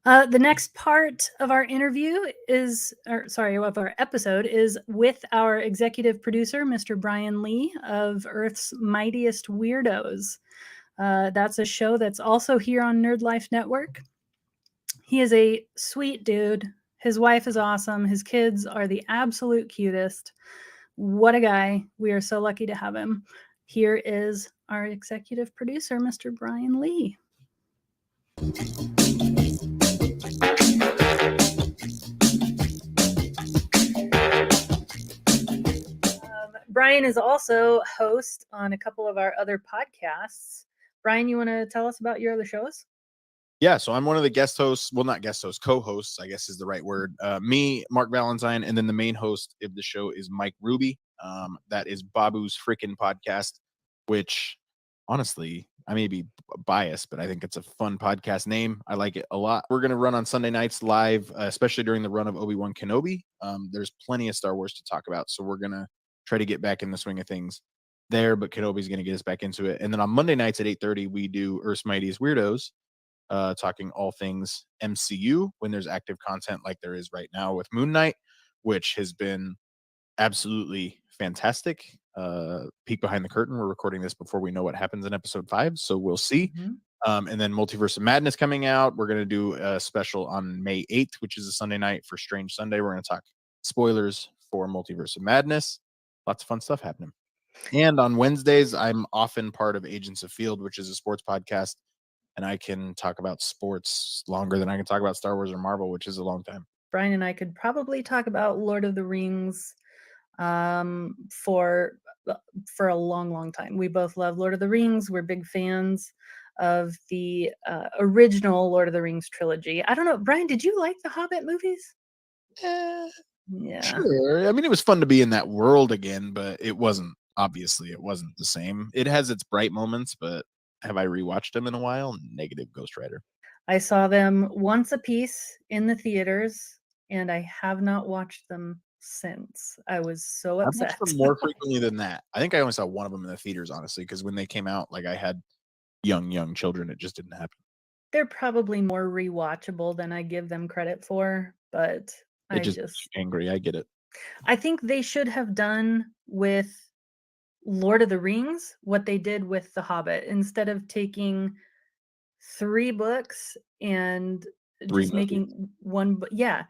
The next part of our of our episode is with our executive producer, Mr. Brian Lee of Earth's Mightiest Weirdos. That's a show that's also here on Nerd Life Network. He is a sweet dude. His wife is awesome. His kids are the absolute cutest. What a guy. We are so lucky to have him. Here is our executive producer, Mr. Brian Lee. Brian is also host on a couple of our other podcasts. Brian, you want to tell us about your other shows? Yeah, so I'm one of the guest hosts. Well, not guest hosts, co-hosts, I guess is the right word. Me, Mark Valentine, and then the main host of the show is Mike Ruby. That is Babu's Frickin' Podcast, which honestly, I may be biased, but I think it's a fun podcast name. I like it a lot. We're going to run on Sunday nights live, especially during the run of Obi-Wan Kenobi. There's plenty of Star Wars to talk about, so we're going to try to get back in the swing of things there, but Kenobi's going to get us back into it. And then on Monday nights at 8:30, we do Earth's Mightiest Weirdos, talking all things MCU when there's active content like there is right now with Moon Knight, which has been absolutely fantastic. Peek behind the curtain. We're recording this before we know what happens in episode 5, so we'll see. And then Multiverse of Madness coming out. We're going to do a special on May 8th, which is a Sunday night for Strange Sunday. We're going to talk spoilers for Multiverse of Madness. Lots of fun stuff happening. And on Wednesdays, I'm often part of Agents of Field, which is a sports podcast. And I can talk about sports longer than I can talk about Star Wars or Marvel, which is a long time. Brian and I could probably talk about Lord of the Rings for a long time. We both love Lord of the Rings. We're big fans of the original Lord of the Rings trilogy. I don't know, Brian, did you like the Hobbit movies? Yeah. Sure. I mean, it was fun to be in that world again, but it wasn't the same. It has its bright moments, but have I rewatched them in a while? Negative, Ghost Rider. I saw them once a piece in the theaters, and I have not watched them since. I was so upset. I've watched them more frequently than that. I think I only saw one of them in the theaters, honestly, because when they came out, like I had young children, it just didn't happen. They're probably more rewatchable than I give them credit for, but I just angry. I get it. I think they should have done with Lord of the Rings what they did with The Hobbit. Instead of taking 3 books and just making one, yeah,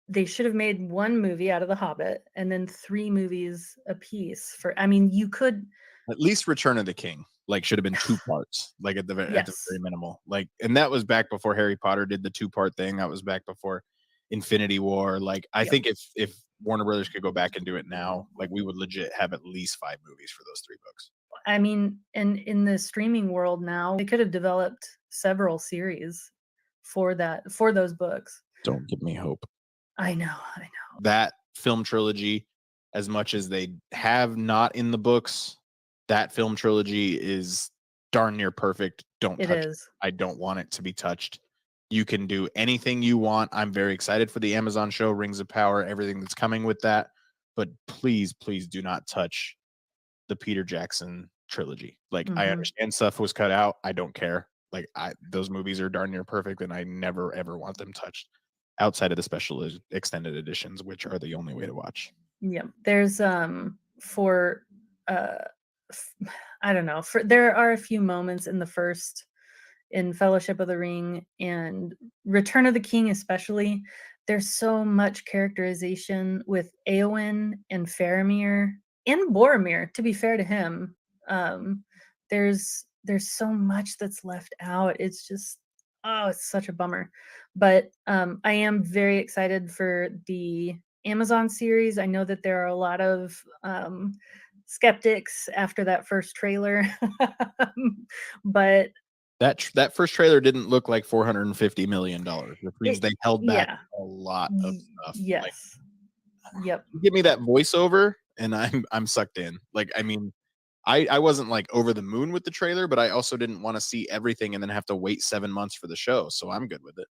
they should have made 1 movie out of The Hobbit and then 3 movies a piece. You could at least Return of the King should have been 2 parts, at the very minimal. And that was back before Harry Potter did the 2-part thing. That was back before Infinity War. I think if Warner Brothers could go back and do it now, we would legit have at least 5 movies for those 3 books. I mean, in the streaming world now, they could have developed several series for those books. Don't give me hope. I know. That film trilogy, as much as they have not in the books, that film trilogy is darn near perfect. Don't touch it. I don't want it to be touched. You can do anything you want. I'm very excited for the Amazon show, Rings of Power, everything that's coming with that. But please do not touch the Peter Jackson trilogy. I understand stuff was cut out. I don't care. Those movies are darn near perfect, and I never ever want them touched outside of the special extended editions, which are the only way to watch. Yeah, there's I don't know. There are a few moments in Fellowship of the Ring and Return of the King, especially. There's so much characterization with Éowyn and Faramir and Boromir. To be fair to him, there's so much that's left out. It's just, it's such a bummer. But I am very excited for the Amazon series. I know that there are a lot of skeptics after that first trailer, but that first trailer didn't look like $450 million, which means they held back a lot of stuff. Yes. Yep. Give me that voiceover and I'm sucked in. I wasn't over the moon with the trailer, but I also didn't want to see everything and then have to wait 7 months for the show. So I'm good with it.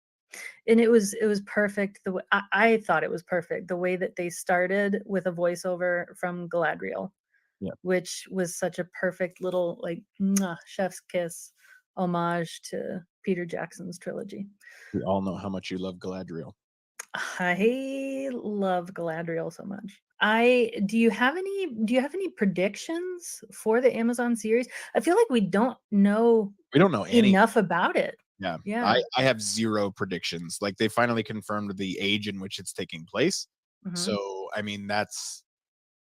And it was perfect. The way I thought it was perfect. The way that they started with a voiceover from Galadriel, which was such a perfect little chef's kiss homage to Peter Jackson's trilogy. We all know how much you love Galadriel. I love Galadriel so much. Do you have any predictions for the Amazon series? I feel like we don't know We don't know any. enough about it. Yeah. Yeah. I have zero predictions. Like, they finally confirmed the age in which it's taking place. Mhm. So, I mean, that's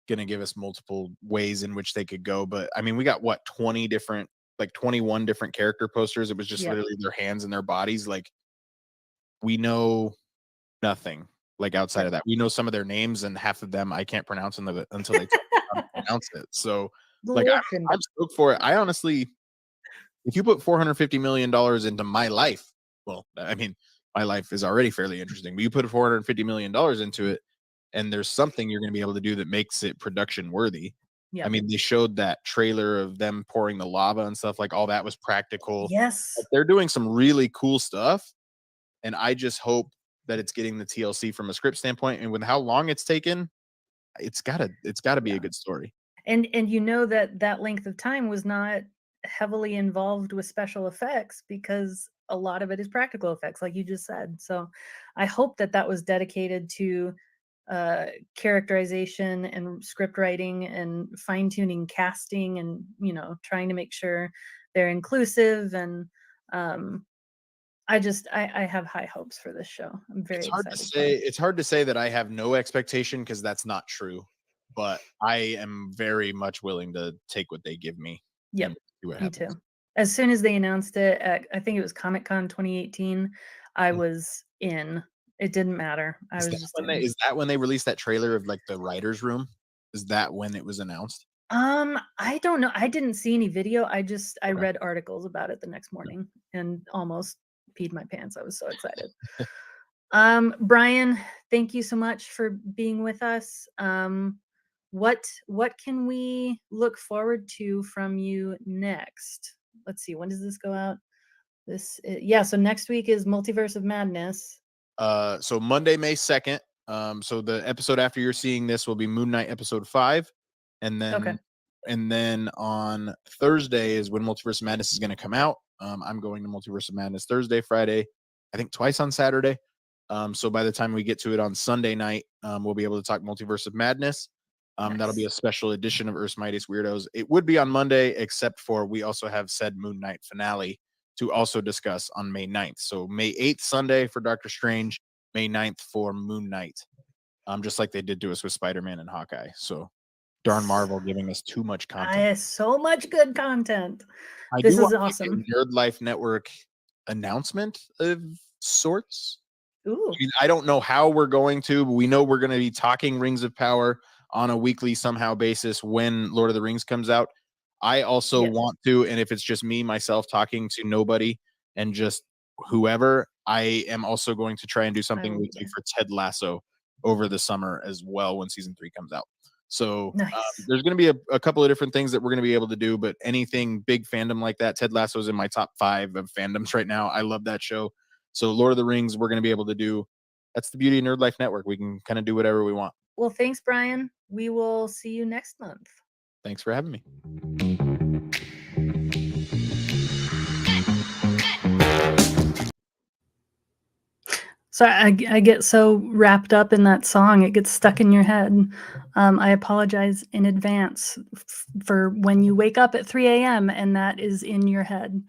going to give us multiple ways in which they could go. But I mean, we got what, 21 different character posters. It was just Yep. literally their hands and their bodies. Like, we know nothing like outside of that. We know some of their names, and half of them I can't pronounce until they tell me how to pronounce it. So, like, I'm stoked for it. I honestly, if you put $450 million into my life, well, I mean, my life is already fairly interesting, but you put $450 million into it, and there's something you're going to be able to do that makes it production worthy. Yeah. I mean, they showed that trailer of them pouring the lava and stuff, like all that was practical. Yes. Like, they're doing some really cool stuff, and I just hope that it's getting the TLC from a script standpoint, and with how long it's taken, it's gotta be a good story. And you know that length of time was not heavily involved with special effects, because a lot of it is practical effects, like you just said. So I hope that was dedicated to characterization and script writing and fine-tuning casting, and trying to make sure they're inclusive. And I have high hopes for this show. I'm very excited. It's hard to say that I have no expectation, because that's not true, but I am very much willing to take what they give me. Yep, and see what me happens. too. As soon as they announced it at, I think it was Comic-Con 2018, I was in. It didn't matter. I was just in. Is that when they released that trailer of like the writer's room? Is that when it was announced? I don't know. I didn't see any video. I Okay. read articles about it the next morning and almost peed my pants. I was so excited. Brian, thank you so much for being with us. What can we look forward to from you next? Let's see. When does this go out? So next week is Multiverse of Madness. So Monday, May 2nd. So the episode after you're seeing this will be Moon Knight episode 5. And then Okay. And then on Thursday is when Multiverse of Madness is going to come out. I'm going to Multiverse of Madness Thursday, Friday, I think twice on Saturday. So by the time we get to it on Sunday night, we'll be able to talk Multiverse of Madness. That'll be a special edition of Earth's Mightiest Weirdos. It would be on Monday, except for we also have said Moon Knight finale to also discuss on May 9th. So May 8th, Sunday for Doctor Strange, May 9th for Moon Knight. Just like they did to us with Spider-Man and Hawkeye. So darn Marvel giving us too much content. So much good content. I This do is want awesome. a Nerd Life Network announcement of sorts. Ooh. I mean, I don't know how we're going to, but we know we're going to be talking Rings of Power on a weekly somehow basis when Lord of the Rings comes out. I also want to, and if it's just me, myself talking to nobody and just whoever, I am also going to try and do something weekly for Ted Lasso over the summer as well when season 3 comes out. So there's going to be a couple of different things that we're going to be able to do, but anything big fandom like that, Ted Lasso is in my top 5 of fandoms right now. I love that show. So Lord of the Rings, we're going to be able to do. That's the beauty of Nerd Life Network. We can kind of do whatever we want. Well, thanks, Brian. We will see you next month. Thanks for having me. So I get so wrapped up in that song, it gets stuck in your head. I apologize in advance for when you wake up at 3 a.m. and that is in your head.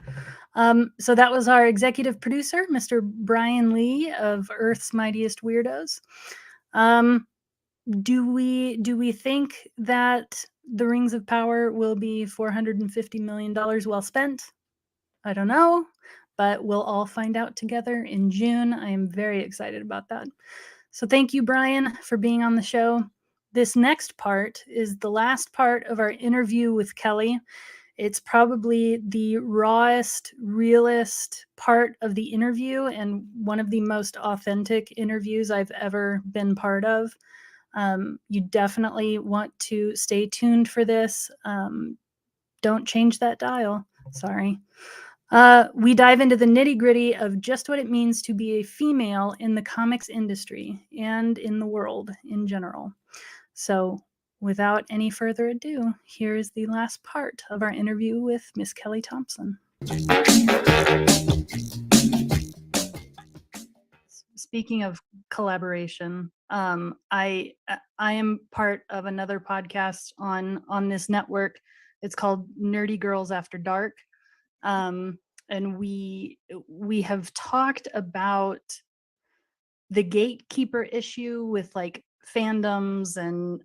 So that was our executive producer, Mr. Brian Lee of Earth's Mightiest Weirdos. Do we think that the Rings of Power will be $450 million well spent? I don't know, but we'll all find out together in June. I am very excited about that. So thank you, Brian, for being on the show. This next part is the last part of our interview with Kelly. It's probably the rawest, realest part of the interview and one of the most authentic interviews I've ever been part of. You definitely want to stay tuned for this. Don't change that dial. Sorry. We dive into the nitty-gritty of just what it means to be a female in the comics industry and in the world in general. So without any further ado, here is the last part of our interview with Miss Kelly Thompson. Speaking of collaboration, I am part of another podcast on this network. It's called Nerdy Girls After Dark, and we have talked about the gatekeeper issue with like fandoms and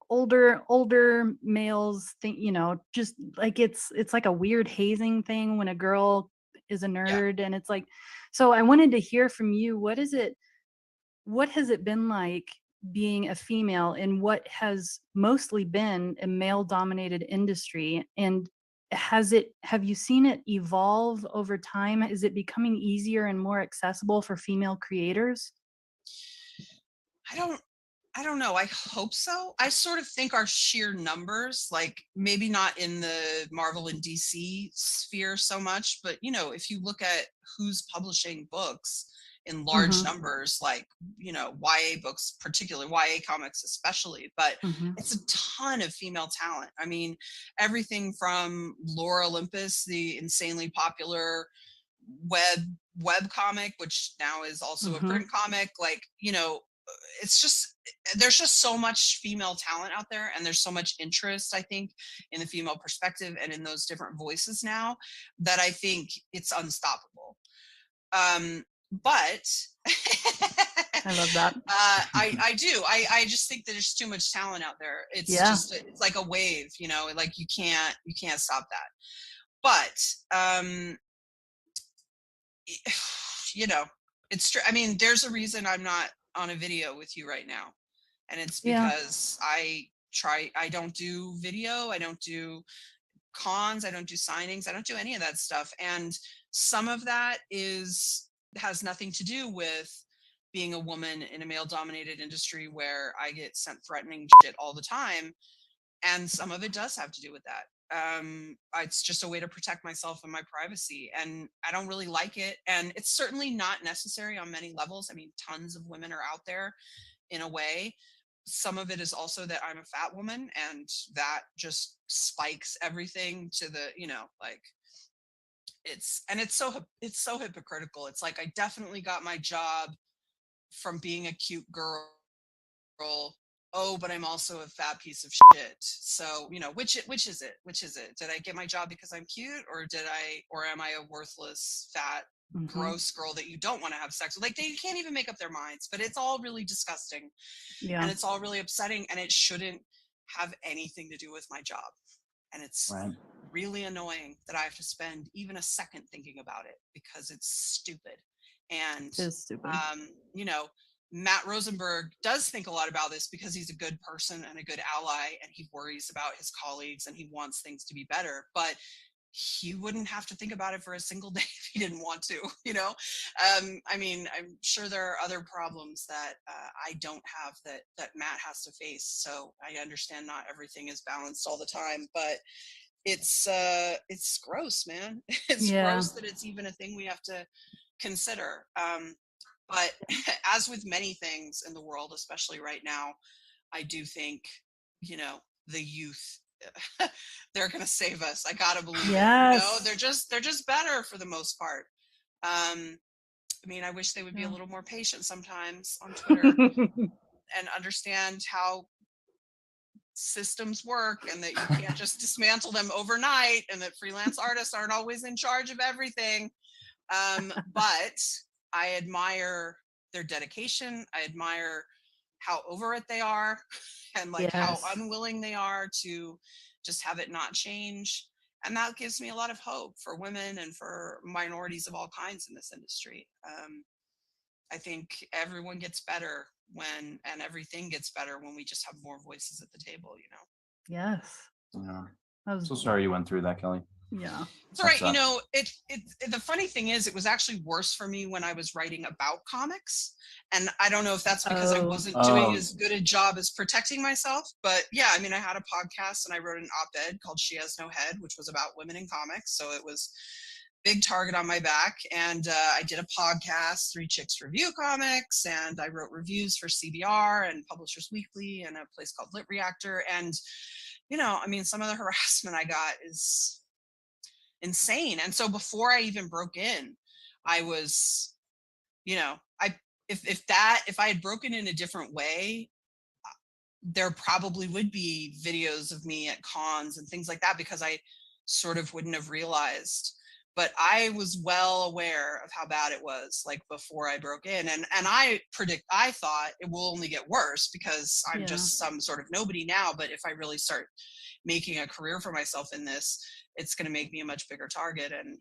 older males think, just like it's like a weird hazing thing when a girl is a nerd. And it's like, so I wanted to hear from you, what has it been like being a female in what has mostly been a male dominated industry? And have you seen it evolve over time? Is it becoming easier and more accessible for female creators? I don't know. I hope so. I sort of think our sheer numbers, like maybe not in the Marvel and DC sphere so much, but if you look at who's publishing books in large numbers, like, YA books, particularly YA comics, especially, but it's a ton of female talent. I mean, everything from Laura Olympus, the insanely popular web comic, which now is also a print comic, like, it's just, there's just so much female talent out there, and there's so much interest, I think, in the female perspective and in those different voices now, that I think it's unstoppable. But I love that. I do. I just think that there's too much talent out there. It's just, it's like a wave, like you can't stop that. But it's true. I mean, there's a reason I'm not on a video with you right now, and it's because I don't do video, I don't do cons, I don't do signings, I don't do any of that stuff, and some of that has nothing to do with being a woman in a male dominated industry where I get sent threatening shit all the time, and some of it does have to do with that. It's just a way to protect myself and my privacy, and I don't really like it, and it's certainly not necessary on many levels. I mean, tons of women are out there in a way. Some of it is also that I'm a fat woman, and that just spikes everything to the, like, it's so hypocritical. It's like, I definitely got my job from being a cute girl. Oh, but I'm also a fat piece of shit. So, which is it? Which is it? Did I get my job because I'm cute, or am I a worthless, fat, gross girl that you don't want to have sex with? Like, they can't even make up their minds, but it's all really disgusting. Yeah. And it's all really upsetting, and it shouldn't have anything to do with my job. And it's really annoying that I have to spend even a second thinking about it, because it's stupid. And it is stupid. Matt Rosenberg does think a lot about this, because he's a good person and a good ally, and he worries about his colleagues and he wants things to be better, but he wouldn't have to think about it for a single day if he didn't want to, I mean, I'm sure there are other problems that I don't have that Matt has to face. So I understand not everything is balanced all the time, but it's gross, man. It's gross that it's even a thing we have to consider. But as with many things in the world, especially right now, I do think, the youth, they're going to save us. I got to believe it. They're just better for the most part. I mean, I wish they would be a little more patient sometimes on Twitter and understand how systems work, and that you can't just dismantle them overnight, and that freelance artists aren't always in charge of everything. But I admire their dedication. I admire how over it they are, and like how unwilling they are to just have it not change. And that gives me a lot of hope for women and for minorities of all kinds in this industry. I think everyone gets better and everything gets better when we just have more voices at the table, Yes. Yeah. I'm so sorry you went through that, Kelly. Yeah. It's all right. It the funny thing is, it was actually worse for me when I was writing about comics. And I don't know if that's because I wasn't doing as good a job as protecting myself. But yeah, I mean, I had a podcast and I wrote an op-ed called She Has No Head, which was about women in comics. So it was big target on my back. And I did a podcast, Three Chicks Review Comics, and I wrote reviews for CBR and Publishers Weekly and a place called Lit Reactor. And, I mean, some of the harassment I got is insane. And so before I even broke in, I was, you know, if I had broken in a different way, there probably would be videos of me at cons and things like that, because I sort of wouldn't have realized. But I was well aware of how bad it was, like, before I broke in. And I thought it will only get worse because I'm just some sort of nobody now. But if I really start making a career for myself in this, it's going to make me a much bigger target. And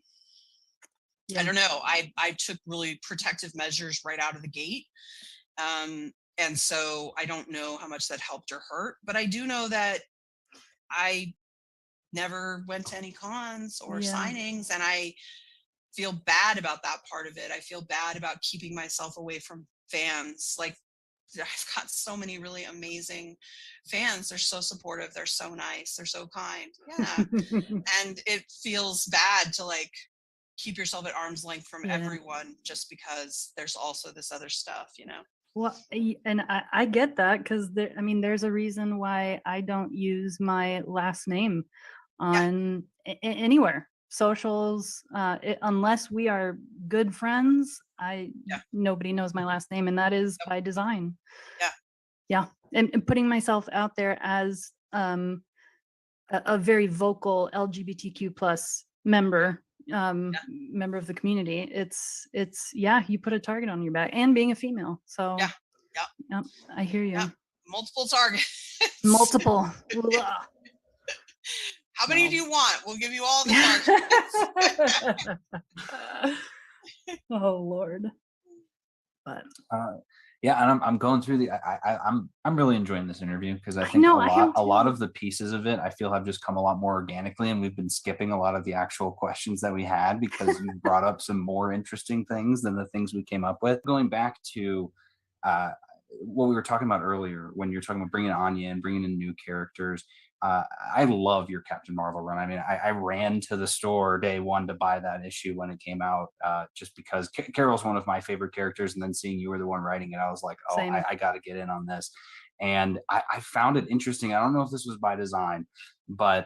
I don't know, I took really protective measures right out of the gate. And so I don't know how much that helped or hurt, but I do know that I never went to any cons or signings, and I feel bad about that part of it. I feel bad about keeping myself away from fans. Like, I've got so many really amazing fans. They're so supportive. They're so nice. They're so kind. Yeah. And it feels bad to, like, keep yourself at arm's length from everyone just because there's also this other stuff, you know? Well, and I get that, because there's a reason why I don't use my last name on anywhere, socials, unless we are good friends. Nobody knows my last name, and that is by design. And putting myself out there as a very vocal LGBTQ plus member of the community, it's you put a target on your back, and being a female, so I hear you. Multiple targets. Multiple. How many do you want? We'll give you all the targets. Oh Lord. But and I'm going through the I'm really enjoying this interview, because I think a lot of the pieces of it I feel have just come a lot more organically, and we've been skipping a lot of the actual questions that we had because you brought up some more interesting things than the things we came up with. Going back to what we were talking about earlier, when you're talking about bringing Anya and bringing in new characters, I love your Captain Marvel run. I mean, I ran to the store day one to buy that issue when it came out, just because Carol's one of my favorite characters, and then seeing you were the one writing it, I was like, oh, I got to get in on this. And I found it interesting. I don't know if this was by design, but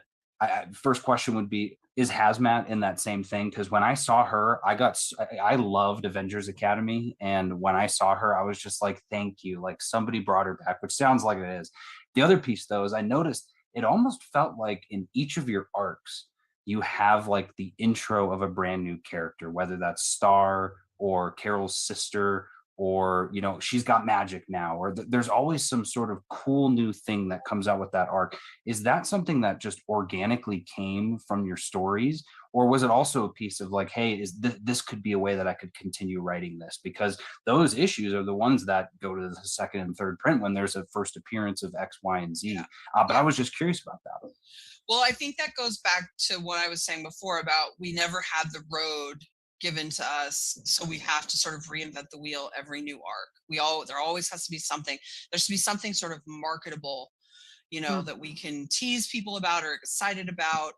first question would be, is Hazmat in that same thing? Because when I saw her, I loved Avengers Academy, and when I saw her, I was just like, thank you, like somebody brought her back, which sounds like it is. The other piece, though, is I noticed it almost felt like in each of your arcs, you have like the intro of a brand new character, whether that's Star or Carol's sister, or, you know, she's got magic now, or there's always some sort of cool new thing that comes out with that arc. Is that something that just organically came from your stories, or was it also a piece of like, hey, this could be a way that I could continue writing this? Because those issues are the ones that go to the second and third print when there's a first appearance of X, Y, and Z. But I was just curious about that. Well, I think that goes back to what I was saying before about we never had the road given to us, so we have to sort of reinvent the wheel every new arc. There always has to be something. There's to be something sort of marketable, you know, that we can tease people about or excited about.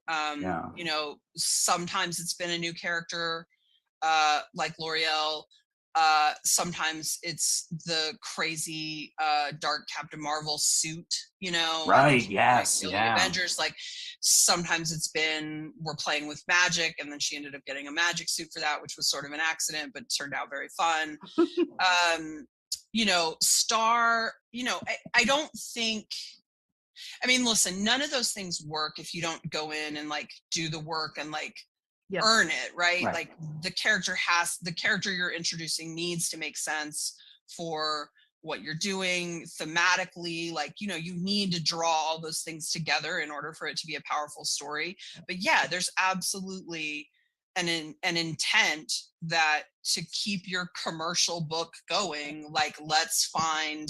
You know, sometimes it's been a new character, like L'Oreal. Sometimes it's the crazy dark Captain Marvel suit, you know, right? Yes, Avengers. Like, sometimes it's been we're playing with magic, and then she ended up getting a magic suit for that, which was sort of an accident, but turned out very fun. You know, Star, you know, I don't think, I mean, listen, none of those things work if you don't go in and like do the work and like earn it, right? Like the character you're introducing needs to make sense for what you're doing thematically. Like, you know, you need to draw all those things together in order for it to be a powerful story. But yeah, there's absolutely an intent that to keep your commercial book going, like, let's find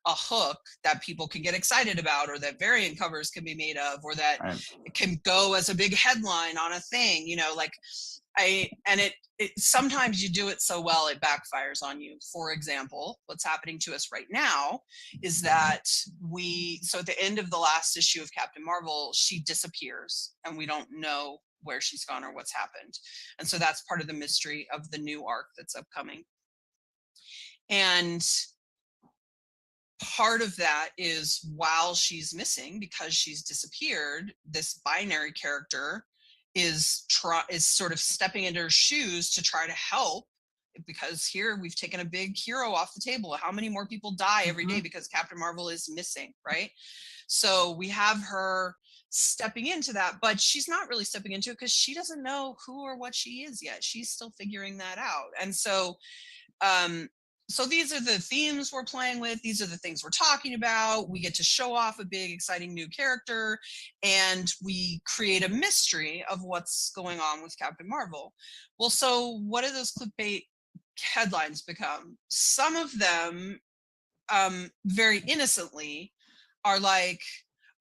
a hook that people can get excited about, or that variant covers can be made of, or that it can go as a big headline on a thing, you know, like it sometimes you do it so well it backfires on you. For example, what's happening to us right now is that so at the end of the last issue of Captain Marvel, she disappears and we don't know where she's gone or what's happened. And so that's part of the mystery of the new arc that's upcoming. And part of that is, while she's missing because she's disappeared, this binary character is sort of stepping into her shoes to try to help, because here we've taken a big hero off the table. How many more people die every day because Captain Marvel is missing, right? So we have her stepping into that, but she's not really stepping into it because she doesn't know who or what she is yet. She's still figuring that out. And so so these are the themes we're playing with. These are the things we're talking about. We get to show off a big, exciting new character, and we create a mystery of what's going on with Captain Marvel. Well, so what do those clickbait headlines become? Some of them, very innocently, are like,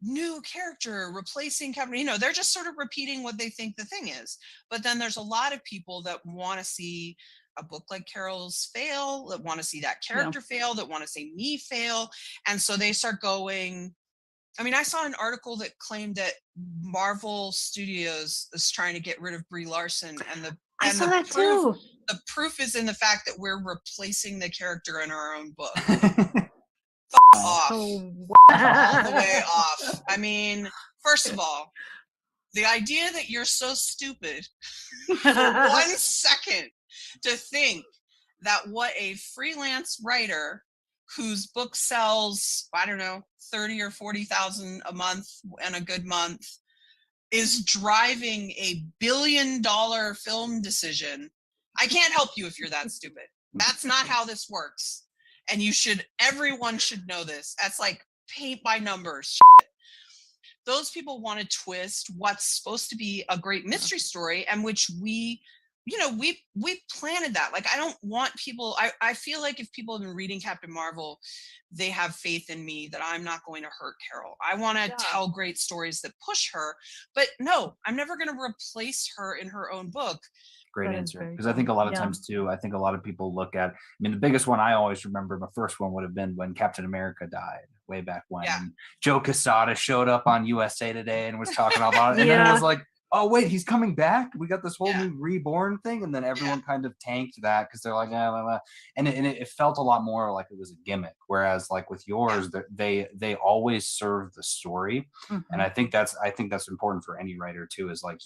new character replacing Captain, you know, they're just sort of repeating what they think the thing is. But then there's a lot of people that want to see a book like Carol's fail, that want to see that character fail, that want to see me fail. And so they start going, I mean, I saw an article that claimed that Marvel Studios is trying to get rid of Brie Larson, and I saw that too. The proof is in the fact that we're replacing the character in our own book. Off. All the way off. I mean, first of all, the idea that you're so stupid for 1 second to think that what a freelance writer whose book sells, I don't know, 30 or 40,000 a month and a good month is driving a $1 billion film decision. I can't help you if you're that stupid. That's not how this works. And everyone should know this. That's like paint by numbers shit. Those people want to twist what's supposed to be a great mystery story, and which we planted that. Like, I don't want people, I feel like if people have been reading Captain Marvel, they have faith in me that I'm not going to hurt Carol. I want to tell great stories that push her, but no, I'm never going to replace her in her own book. Great answer. Because I think a lot of times too, I think a lot of people look at, I mean, the biggest one I always remember, my first one would have been when Captain America died way back when. Yeah. Joe Quesada showed up on USA Today and was talking about it. And then it was like, oh, wait, he's coming back? We got this whole new reborn thing? And then everyone kind of tanked that because they're like, and it felt a lot more like it was a gimmick. Whereas like with yours, they always serve the story. And I think that's important for any writer too, is like,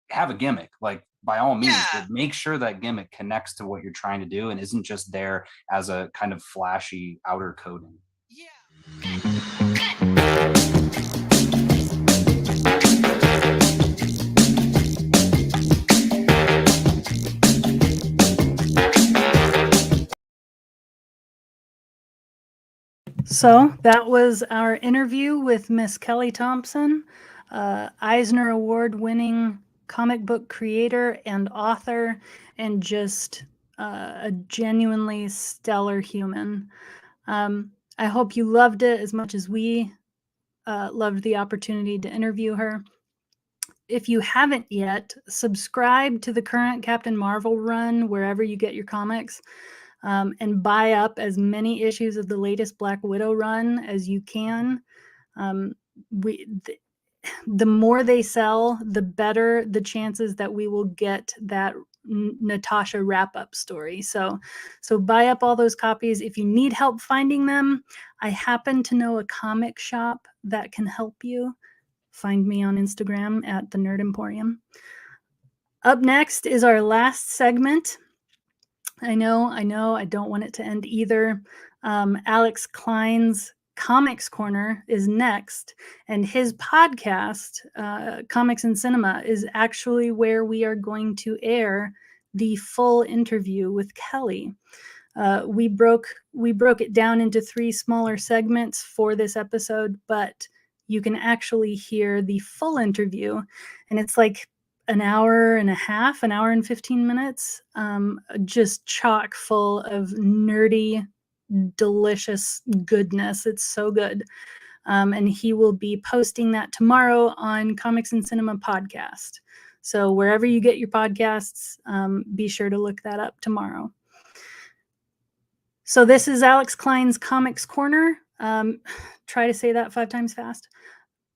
have a gimmick, like by all means, but make sure that gimmick connects to what you're trying to do and isn't just there as a kind of flashy outer coating. So that was our interview with Miss Kelly Thompson, Eisner Award-winning comic book creator and author, and just a genuinely stellar human. I hope you loved it as much as we loved the opportunity to interview her. If you haven't yet, subscribe to the current Captain Marvel run wherever you get your comics, and buy up as many issues of the latest Black Widow run as you can. The more they sell, the better the chances that we will get that Natasha wrap-up story. So buy up all those copies. If you need help finding them, I happen to know a comic shop that can help you. Find me on Instagram at the Nerd Emporium. Up next is our last segment. I know, I don't want it to end either. Alex Klein's Comics Corner is next, and his podcast, Comics and Cinema, is actually where we are going to air the full interview with Kelly. We broke it down into 3 smaller segments for this episode, but you can actually hear the full interview, and it's like an hour and a half, an hour and 15 minutes, just chock full of nerdy, delicious goodness. It's so good. And he will be posting that tomorrow on Comics and Cinema podcast. So wherever you get your podcasts, be sure to look that up tomorrow. So this is Alex Klein's Comics Corner. Try to say that 5 times fast.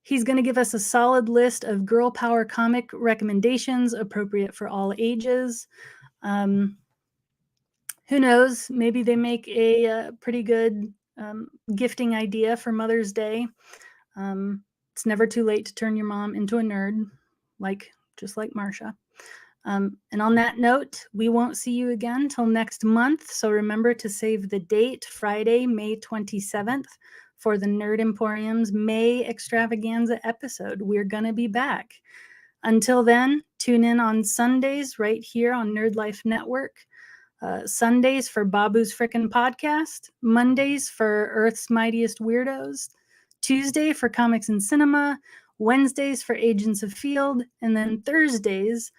He's going to give us a solid list of girl power comic recommendations appropriate for all ages. Who knows? Maybe they make a pretty good gifting idea for Mother's Day. It's never too late to turn your mom into a nerd, like just like Marsha. And on that note, we won't see you again till next month. So remember to save the date, Friday, May 27th, for the Nerd Emporium's May Extravaganza episode. We're going to be back. Until then, tune in on Sundays right here on Nerd Life Network. Sundays for Babu's Frickin' Podcast. Mondays for Earth's Mightiest Weirdos. Tuesday for Comics and Cinema. Wednesdays for Agents of Field. And then Thursdays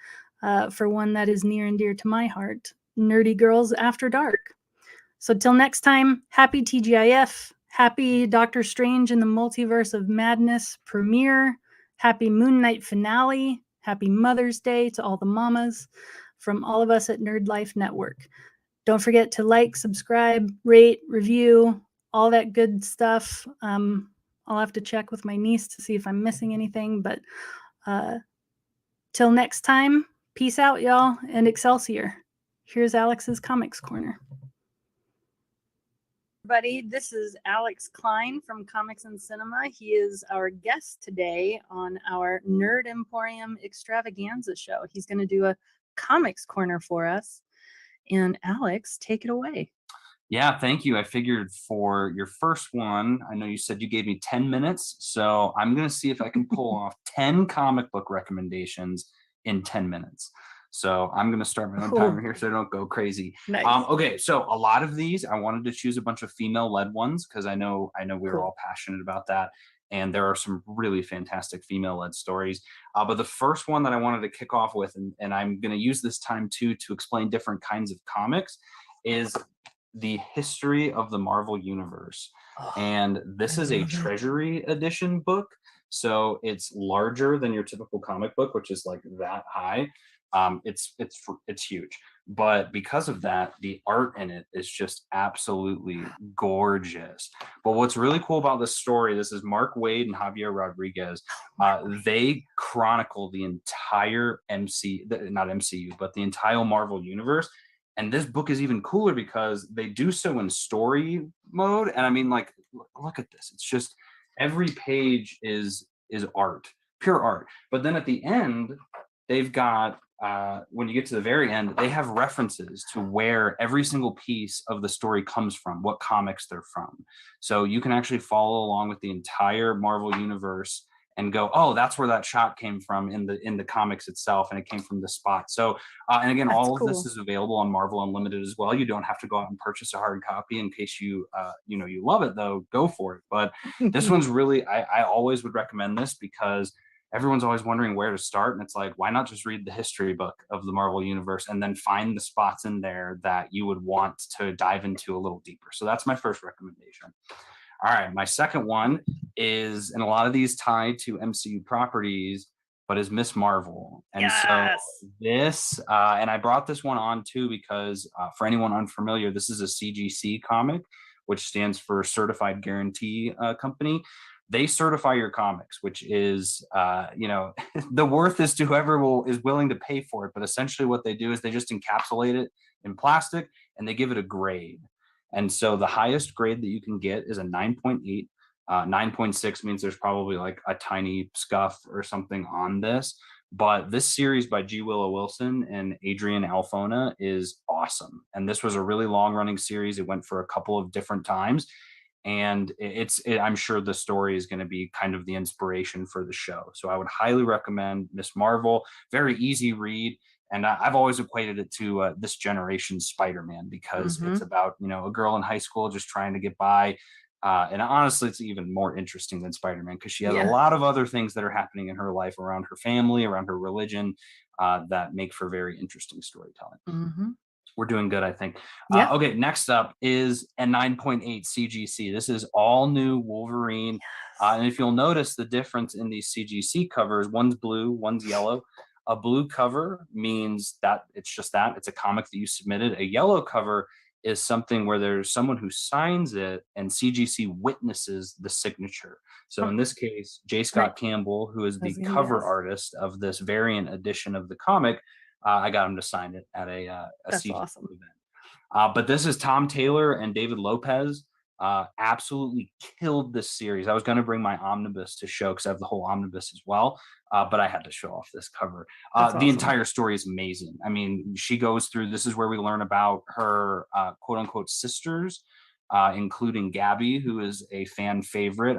for one that is near and dear to my heart, Nerdy Girls After Dark. So till next time, happy TGIF, happy Doctor Strange in the Multiverse of Madness premiere, happy Moon Knight finale, happy Mother's Day to all the mamas from all of us at Nerd Life Network. Don't forget to like, subscribe, rate, review, all that good stuff. I'll have to check with my niece to see if I'm missing anything, but till next time, peace out, y'all, and Excelsior. Here's Alex's Comics Corner. Everybody, this is Alex Klein from Comics and Cinema. He is our guest today on our Nerd Emporium Extravaganza show. He's going to do a Comics Corner for us. And Alex, take it away. Yeah, thank you. I figured for your first one, I know you said you gave me 10 minutes, so I'm going to see if I can pull off 10 comic book recommendations in 10 minutes. So I'm going to start my own timer here so I don't go crazy. Nice. Okay, so a lot of these, I wanted to choose a bunch of female-led ones because I know we were all passionate about that. And there are some really fantastic female-led stories. But the first one that I wanted to kick off with, and I'm going to use this time too to explain different kinds of comics, is the history of the Marvel Universe. And this is a Treasury edition book. So it's larger than your typical comic book, which is like that high. It's huge. But because of that, the art in it is just absolutely gorgeous. But what's really cool about this story, this is Mark Waid and Javier Rodriguez. They chronicle the entire not MCU, but the entire Marvel Universe. And this book is even cooler because they do so in story mode. And I mean, like, look at this. It's just every page is art, pure art. But then at the end, they've got, when you get to the very end, they have references to where every single piece of the story comes from, what comics they're from. So you can actually follow along with the entire Marvel universe and go, oh, that's where that shot came from in the comics itself, and it came from the spot. So, and again, all of this is available on Marvel Unlimited as well. You don't have to go out and purchase a hard copy in case you love it, though. Go for it. But this one's really, I always would recommend this because everyone's always wondering where to start, and it's like, why not just read the history book of the Marvel Universe and then find the spots in there that you would want to dive into a little deeper. So that's my first recommendation. All right, my second one is, and a lot of these tied to MCU properties, but is Miss Marvel. And so this, and I brought this one on too because for anyone unfamiliar, this is a CGC comic, which stands for Certified Guarantee Company. They certify your comics, which is, the worth is to whoever is willing to pay for it. But essentially what they do is they just encapsulate it in plastic and they give it a grade. And so the highest grade that you can get is a 9.8. 9.6 means there's probably like a tiny scuff or something on this. But this series by G. Willow Wilson and Adrian Alfona is awesome. And this was a really long running series. It went for a couple of different times. And I'm sure the story is going to be kind of the inspiration for the show. So I would highly recommend Miss Marvel. Very easy read. And I've always equated it to this generation's Spider-Man because it's about, a girl in high school just trying to get by. And honestly, it's even more interesting than Spider-Man because she has a lot of other things that are happening in her life around her family, around her religion, that make for very interesting storytelling. We're doing good, I think. Okay, next up is a 9.8 CGC. This is all new Wolverine. And if you'll notice the difference in these CGC covers, one's blue, one's yellow. A blue cover means that it's just that. It's a comic that you submitted. A yellow cover is something where there's someone who signs it and CGC witnesses the signature. So in this case, J. Scott Campbell, who is the cover artist of this variant edition of the comic, I got him to sign it at a CGC event. But this is Tom Taylor and David Lopez. Absolutely killed this series. I was going to bring my omnibus to show because I have the whole omnibus as well, but I had to show off this cover. That's the awesome. entire story is amazing. I mean, she goes through, this is where we learn about her quote unquote sisters, including Gabby, who is a fan favorite.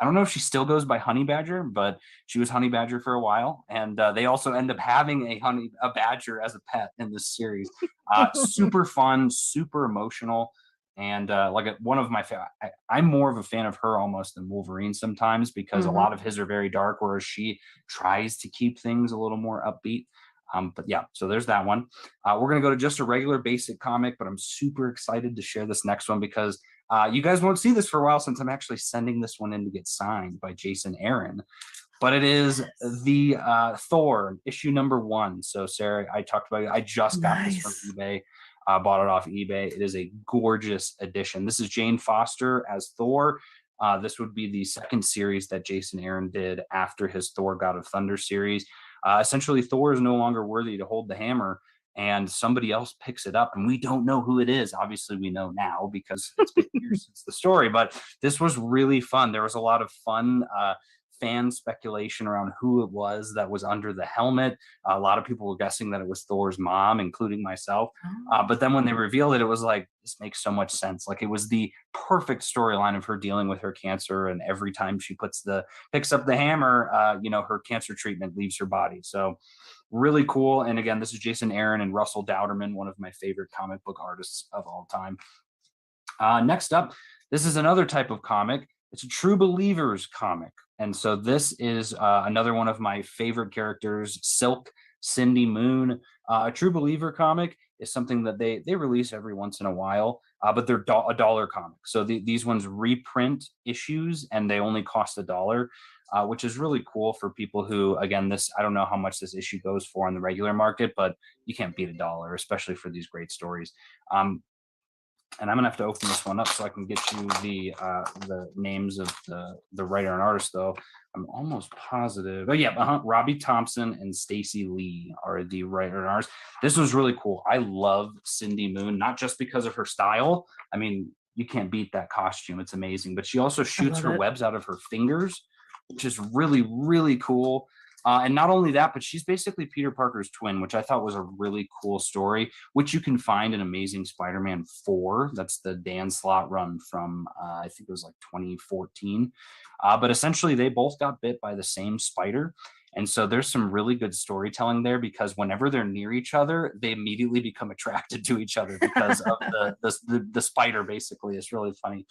I don't know if she still goes by Honey Badger, but she was Honey Badger for a while. And they also end up having a badger as a pet in this series. Super fun, super emotional. And one of my I'm more of a fan of her almost than Wolverine sometimes, because a lot of his are very dark, whereas she tries to keep things a little more upbeat. But yeah, so there's that one. We're going to go to just a regular basic comic, but I'm super excited to share this next one because you guys won't see this for a while, since I'm actually sending this one in to get signed by Jason Aaron. But it is the Thor issue #1. So Sarah, I talked about it. I just got this from eBay. Bought it off eBay. It is a gorgeous edition. This is Jane Foster as Thor. This would be the second series that Jason Aaron did after his Thor God of Thunder series. Essentially, Thor is no longer worthy to hold the hammer, and somebody else picks it up, and we don't know who it is. Obviously, we know now because it's been years since the story, but this was really fun. There was a lot of fun fan speculation around who it was that was under the helmet. A lot of people were guessing that it was Thor's mom, including myself. But then when they revealed it, it was like, this makes so much sense. Like, it was the perfect storyline of her dealing with her cancer, and every time she picks up the hammer, her cancer treatment leaves her body. So really cool. And again, this is Jason Aaron and Russell Dauterman, one of my favorite comic book artists of all time. Next up, this is another type of comic. It's a True Believers comic. And so this is another one of my favorite characters, Silk, Cindy Moon. A True Believer comic is something that they release every once in a while, but they're a dollar comic. So these ones reprint issues, and they only cost $1, which is really cool for people who, again, I don't know how much this issue goes for on the regular market, but you can't beat $1, especially for these great stories. And I'm gonna have to open this one up so I can get you the names of the writer and artist, though. I'm almost positive. Oh yeah, Robbie Thompson and Stacy Lee are the writer and artist. This was really cool. I love Cindy Moon, not just because of her style. I mean, you can't beat that costume. It's amazing. But she also shoots her webs out of her fingers, which is really, really cool. And not only that, but she's basically Peter Parker's twin, which I thought was a really cool story, which you can find in Amazing Spider-Man 4. That's the Dan Slott run from, I think it was like 2014. But essentially, they both got bit by the same spider. And so there's some really good storytelling there, because whenever they're near each other, they immediately become attracted to each other because of the spider, basically. It's really funny.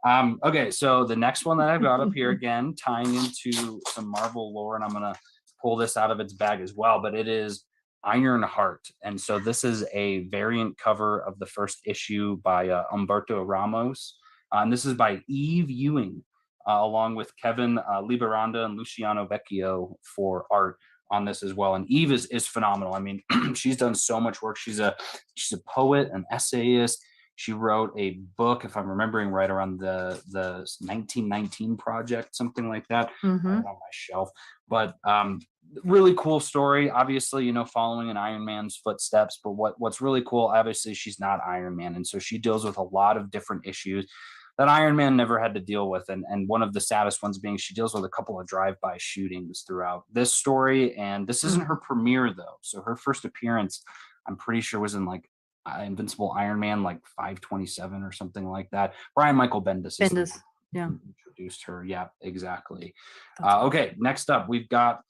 Okay, so the next one that I've got up here, again, tying into some Marvel lore, and I'm going to pull this out of its bag as well, but it is Ironheart. And so this is a variant cover of the first issue by Humberto Ramos. And this is by Eve Ewing, along with Kevin Liberanda and Luciano Vecchio for art on this as well. And Eve is phenomenal. I mean, she's done so much work. She's a poet, an essayist. She wrote a book, if I'm remembering right, around the 1919 project, something like that, on my shelf. But really cool story. Obviously, following in Iron Man's footsteps. But what's really cool, obviously, she's not Iron Man, and so she deals with a lot of different issues that Iron Man never had to deal with. And one of the saddest ones being she deals with a couple of drive-by shootings throughout this story. And this isn't her premiere, though. So her first appearance, I'm pretty sure, was in like Invincible Iron Man, like 527 or something like that. Brian Michael Bendis introduced her. Yeah, exactly. Okay, next up, we've got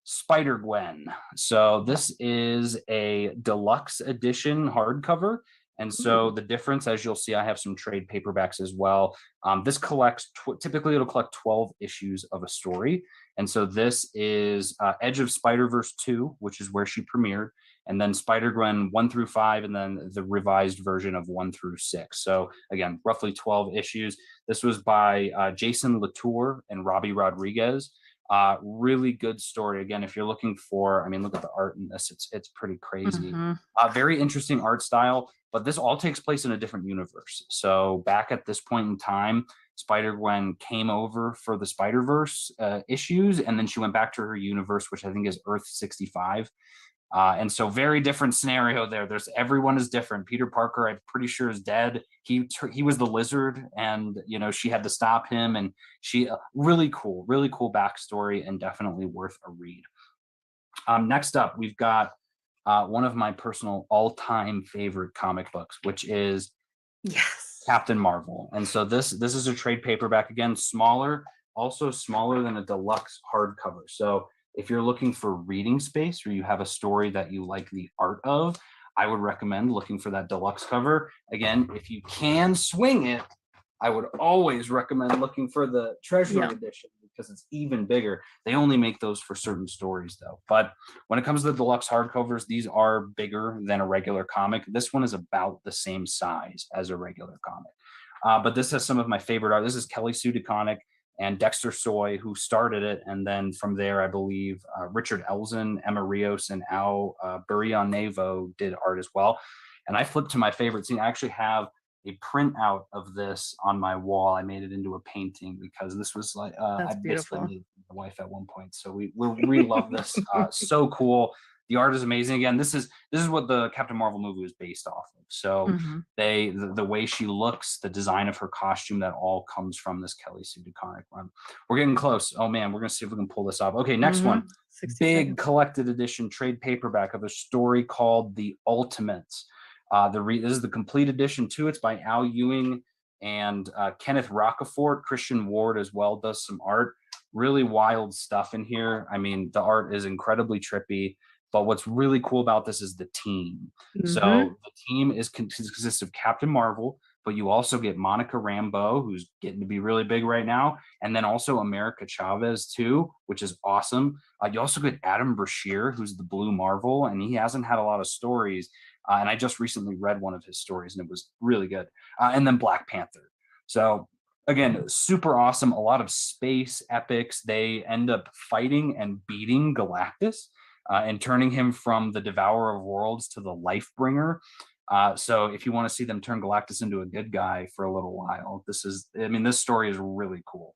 Spider-Gwen. So this is a deluxe edition hardcover. And so the difference, as you'll see, I have some trade paperbacks as well. This collects, typically it'll collect 12 issues of a story. And so this is Edge of Spider-Verse 2, which is where she premiered, and then Spider-Gwen 1 through 5, and then the revised version of 1 through 6. So again, roughly 12 issues. This was by Jason Latour and Robbie Rodriguez. Really good story. Again, if you're looking for, look at the art in this. It's pretty crazy. Very interesting art style, but this all takes place in a different universe. So back at this point in time, Spider-Gwen came over for the Spider-Verse issues, and then she went back to her universe, which I think is Earth 65. And so very different scenario there. Everyone is different. Peter Parker, I'm pretty sure, is dead. He was the Lizard, and she had to stop him, and she really cool backstory, and definitely worth a read. Next up, we've got one of my personal all-time favorite comic books, which is Captain Marvel. And so this is a trade paperback, again, smaller, also smaller than a deluxe hardcover. So if you're looking for reading space, or you have a story that you like the art of, I would recommend looking for that deluxe cover. Again, if you can swing it, I would always recommend looking for the Treasury edition, because it's even bigger. They only make those for certain stories, though. But when it comes to the deluxe hardcovers, these are bigger than a regular comic. This one is about the same size as a regular comic. But this has some of my favorite art. This is Kelly Sue DeConnick and Dexter Soy, who started it. And then from there, I believe Richard Elzen, Emma Rios, and Al Burianevo did art as well. And I flipped to my favorite scene. I actually have a printout of this on my wall. I made it into a painting because this was like I basically made my wife at one point. So we love this. So cool. The art is amazing. Again, this is what the Captain Marvel movie was based off of. So the way she looks, the design of her costume, that all comes from this Kelly Sue DeConnick run. We're getting close. Oh man, we're gonna see if we can pull this off. Okay, next one. Big collected edition trade paperback of a story called The Ultimates. This is the complete edition too. It's by Al Ewing and Kenneth Rocafort. Christian Ward as well does some art. Really wild stuff in here. I mean, the art is incredibly trippy. But what's really cool about this is the team. So the team consists of Captain Marvel, but you also get Monica Rambeau, who's getting to be really big right now, and then also America Chavez too, which is awesome. You also get Adam Brashear, who's the Blue Marvel, and he hasn't had a lot of stories. And I just recently read one of his stories, and it was really good. And then Black Panther. So again, super awesome. A lot of space epics. They end up fighting and beating Galactus. And turning him from the Devourer of Worlds to the Lifebringer. So if you want to see them turn Galactus into a good guy for a little while, this story is really cool.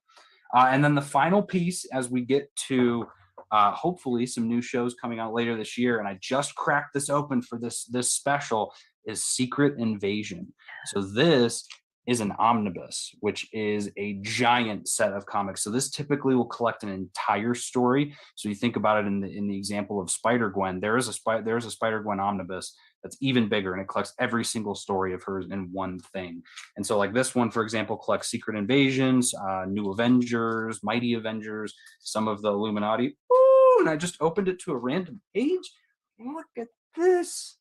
And then the final piece, as we get to hopefully some new shows coming out later this year, and I just cracked this open for this special, is Secret Invasion. So this is an omnibus, which is a giant set of comics. So this typically will collect an entire story. So you think about it in the example of Spider-Gwen, there is a Spider-Gwen omnibus that's even bigger, and it collects every single story of hers in one thing. And so like this one, for example, collects Secret Invasions, New Avengers, Mighty Avengers, some of the Illuminati. Ooh, and I just opened it to a random page. Look at this.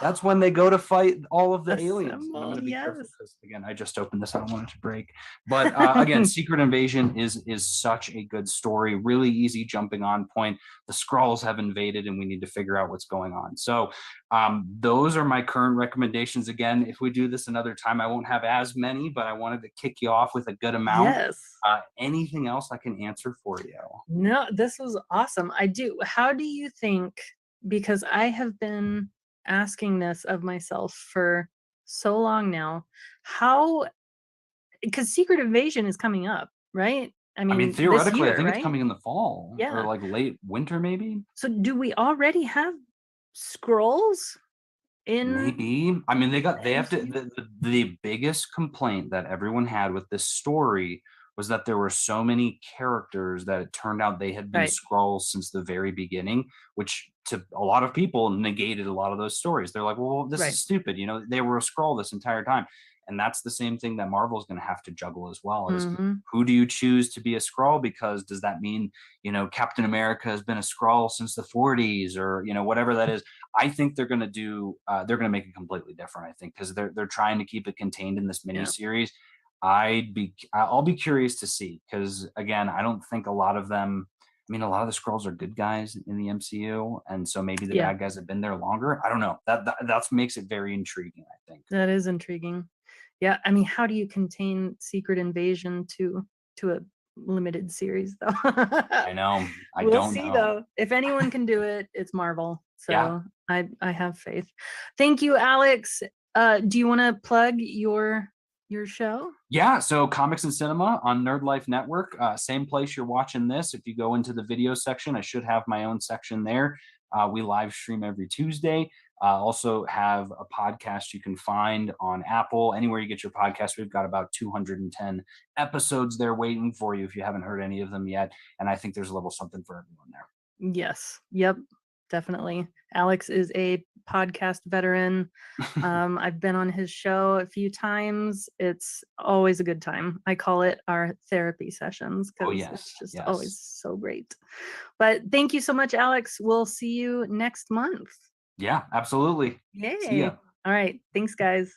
That's when they go to fight all of the aliens. And I'm going to be careful because, again, I just opened this. I don't want it to break. But again, Secret Invasion is such a good story. Really easy jumping on point. The Skrulls have invaded, and we need to figure out what's going on. So those are my current recommendations. Again, if we do this another time, I won't have as many, but I wanted to kick you off with a good amount. Yes. Anything else I can answer for you? No, this was awesome. I do. How do you think, because I have been asking this of myself for so long now, because Secret Invasion is coming up, right? I mean theoretically, year, I think right? it's coming in the fall, or like late winter, maybe. So do we already have Skrulls in? Maybe. I mean, the biggest complaint that everyone had with this story was that there were so many characters that it turned out they had been Skrulls since the very beginning, which to a lot of people negated a lot of those stories. They're like, well, this is stupid. They were a Skrull this entire time. And that's the same thing that Marvel's going to have to juggle as well, is who do you choose to be a Skrull? Because does that mean, Captain America has been a Skrull since the 40s, or, whatever that is. I think they're going to make it completely different, I think, because they're trying to keep it contained in this miniseries. I'll be curious to see, because again, I don't think a lot of them, a lot of the Skrulls are good guys in the MCU, and so maybe the bad guys have been there longer. I don't know. That makes it very intriguing, I think. That is intriguing. Yeah, how do you contain Secret Invasion to a limited series, though? I know. We'll see, though. If anyone can do it, it's Marvel. So I have faith. Thank you, Alex. Do you want to plug your show? Yeah, so Comics and Cinema on Nerd Life Network, same place you're watching this. If you go into the video section, I should have my own section there. We live stream every Tuesday. Also have a podcast you can find on Apple, anywhere you get your podcast. We've got about 210 episodes there waiting for you if you haven't heard any of them yet. And I think there's a little something for everyone there. Yes. Yep. Definitely. Alex is a podcast veteran. I've been on his show a few times. It's always a good time. I call it our therapy sessions because it's just always so great. But thank you so much, Alex. We'll see you next month. Yeah, absolutely. Yay. See ya. All right. Thanks, guys.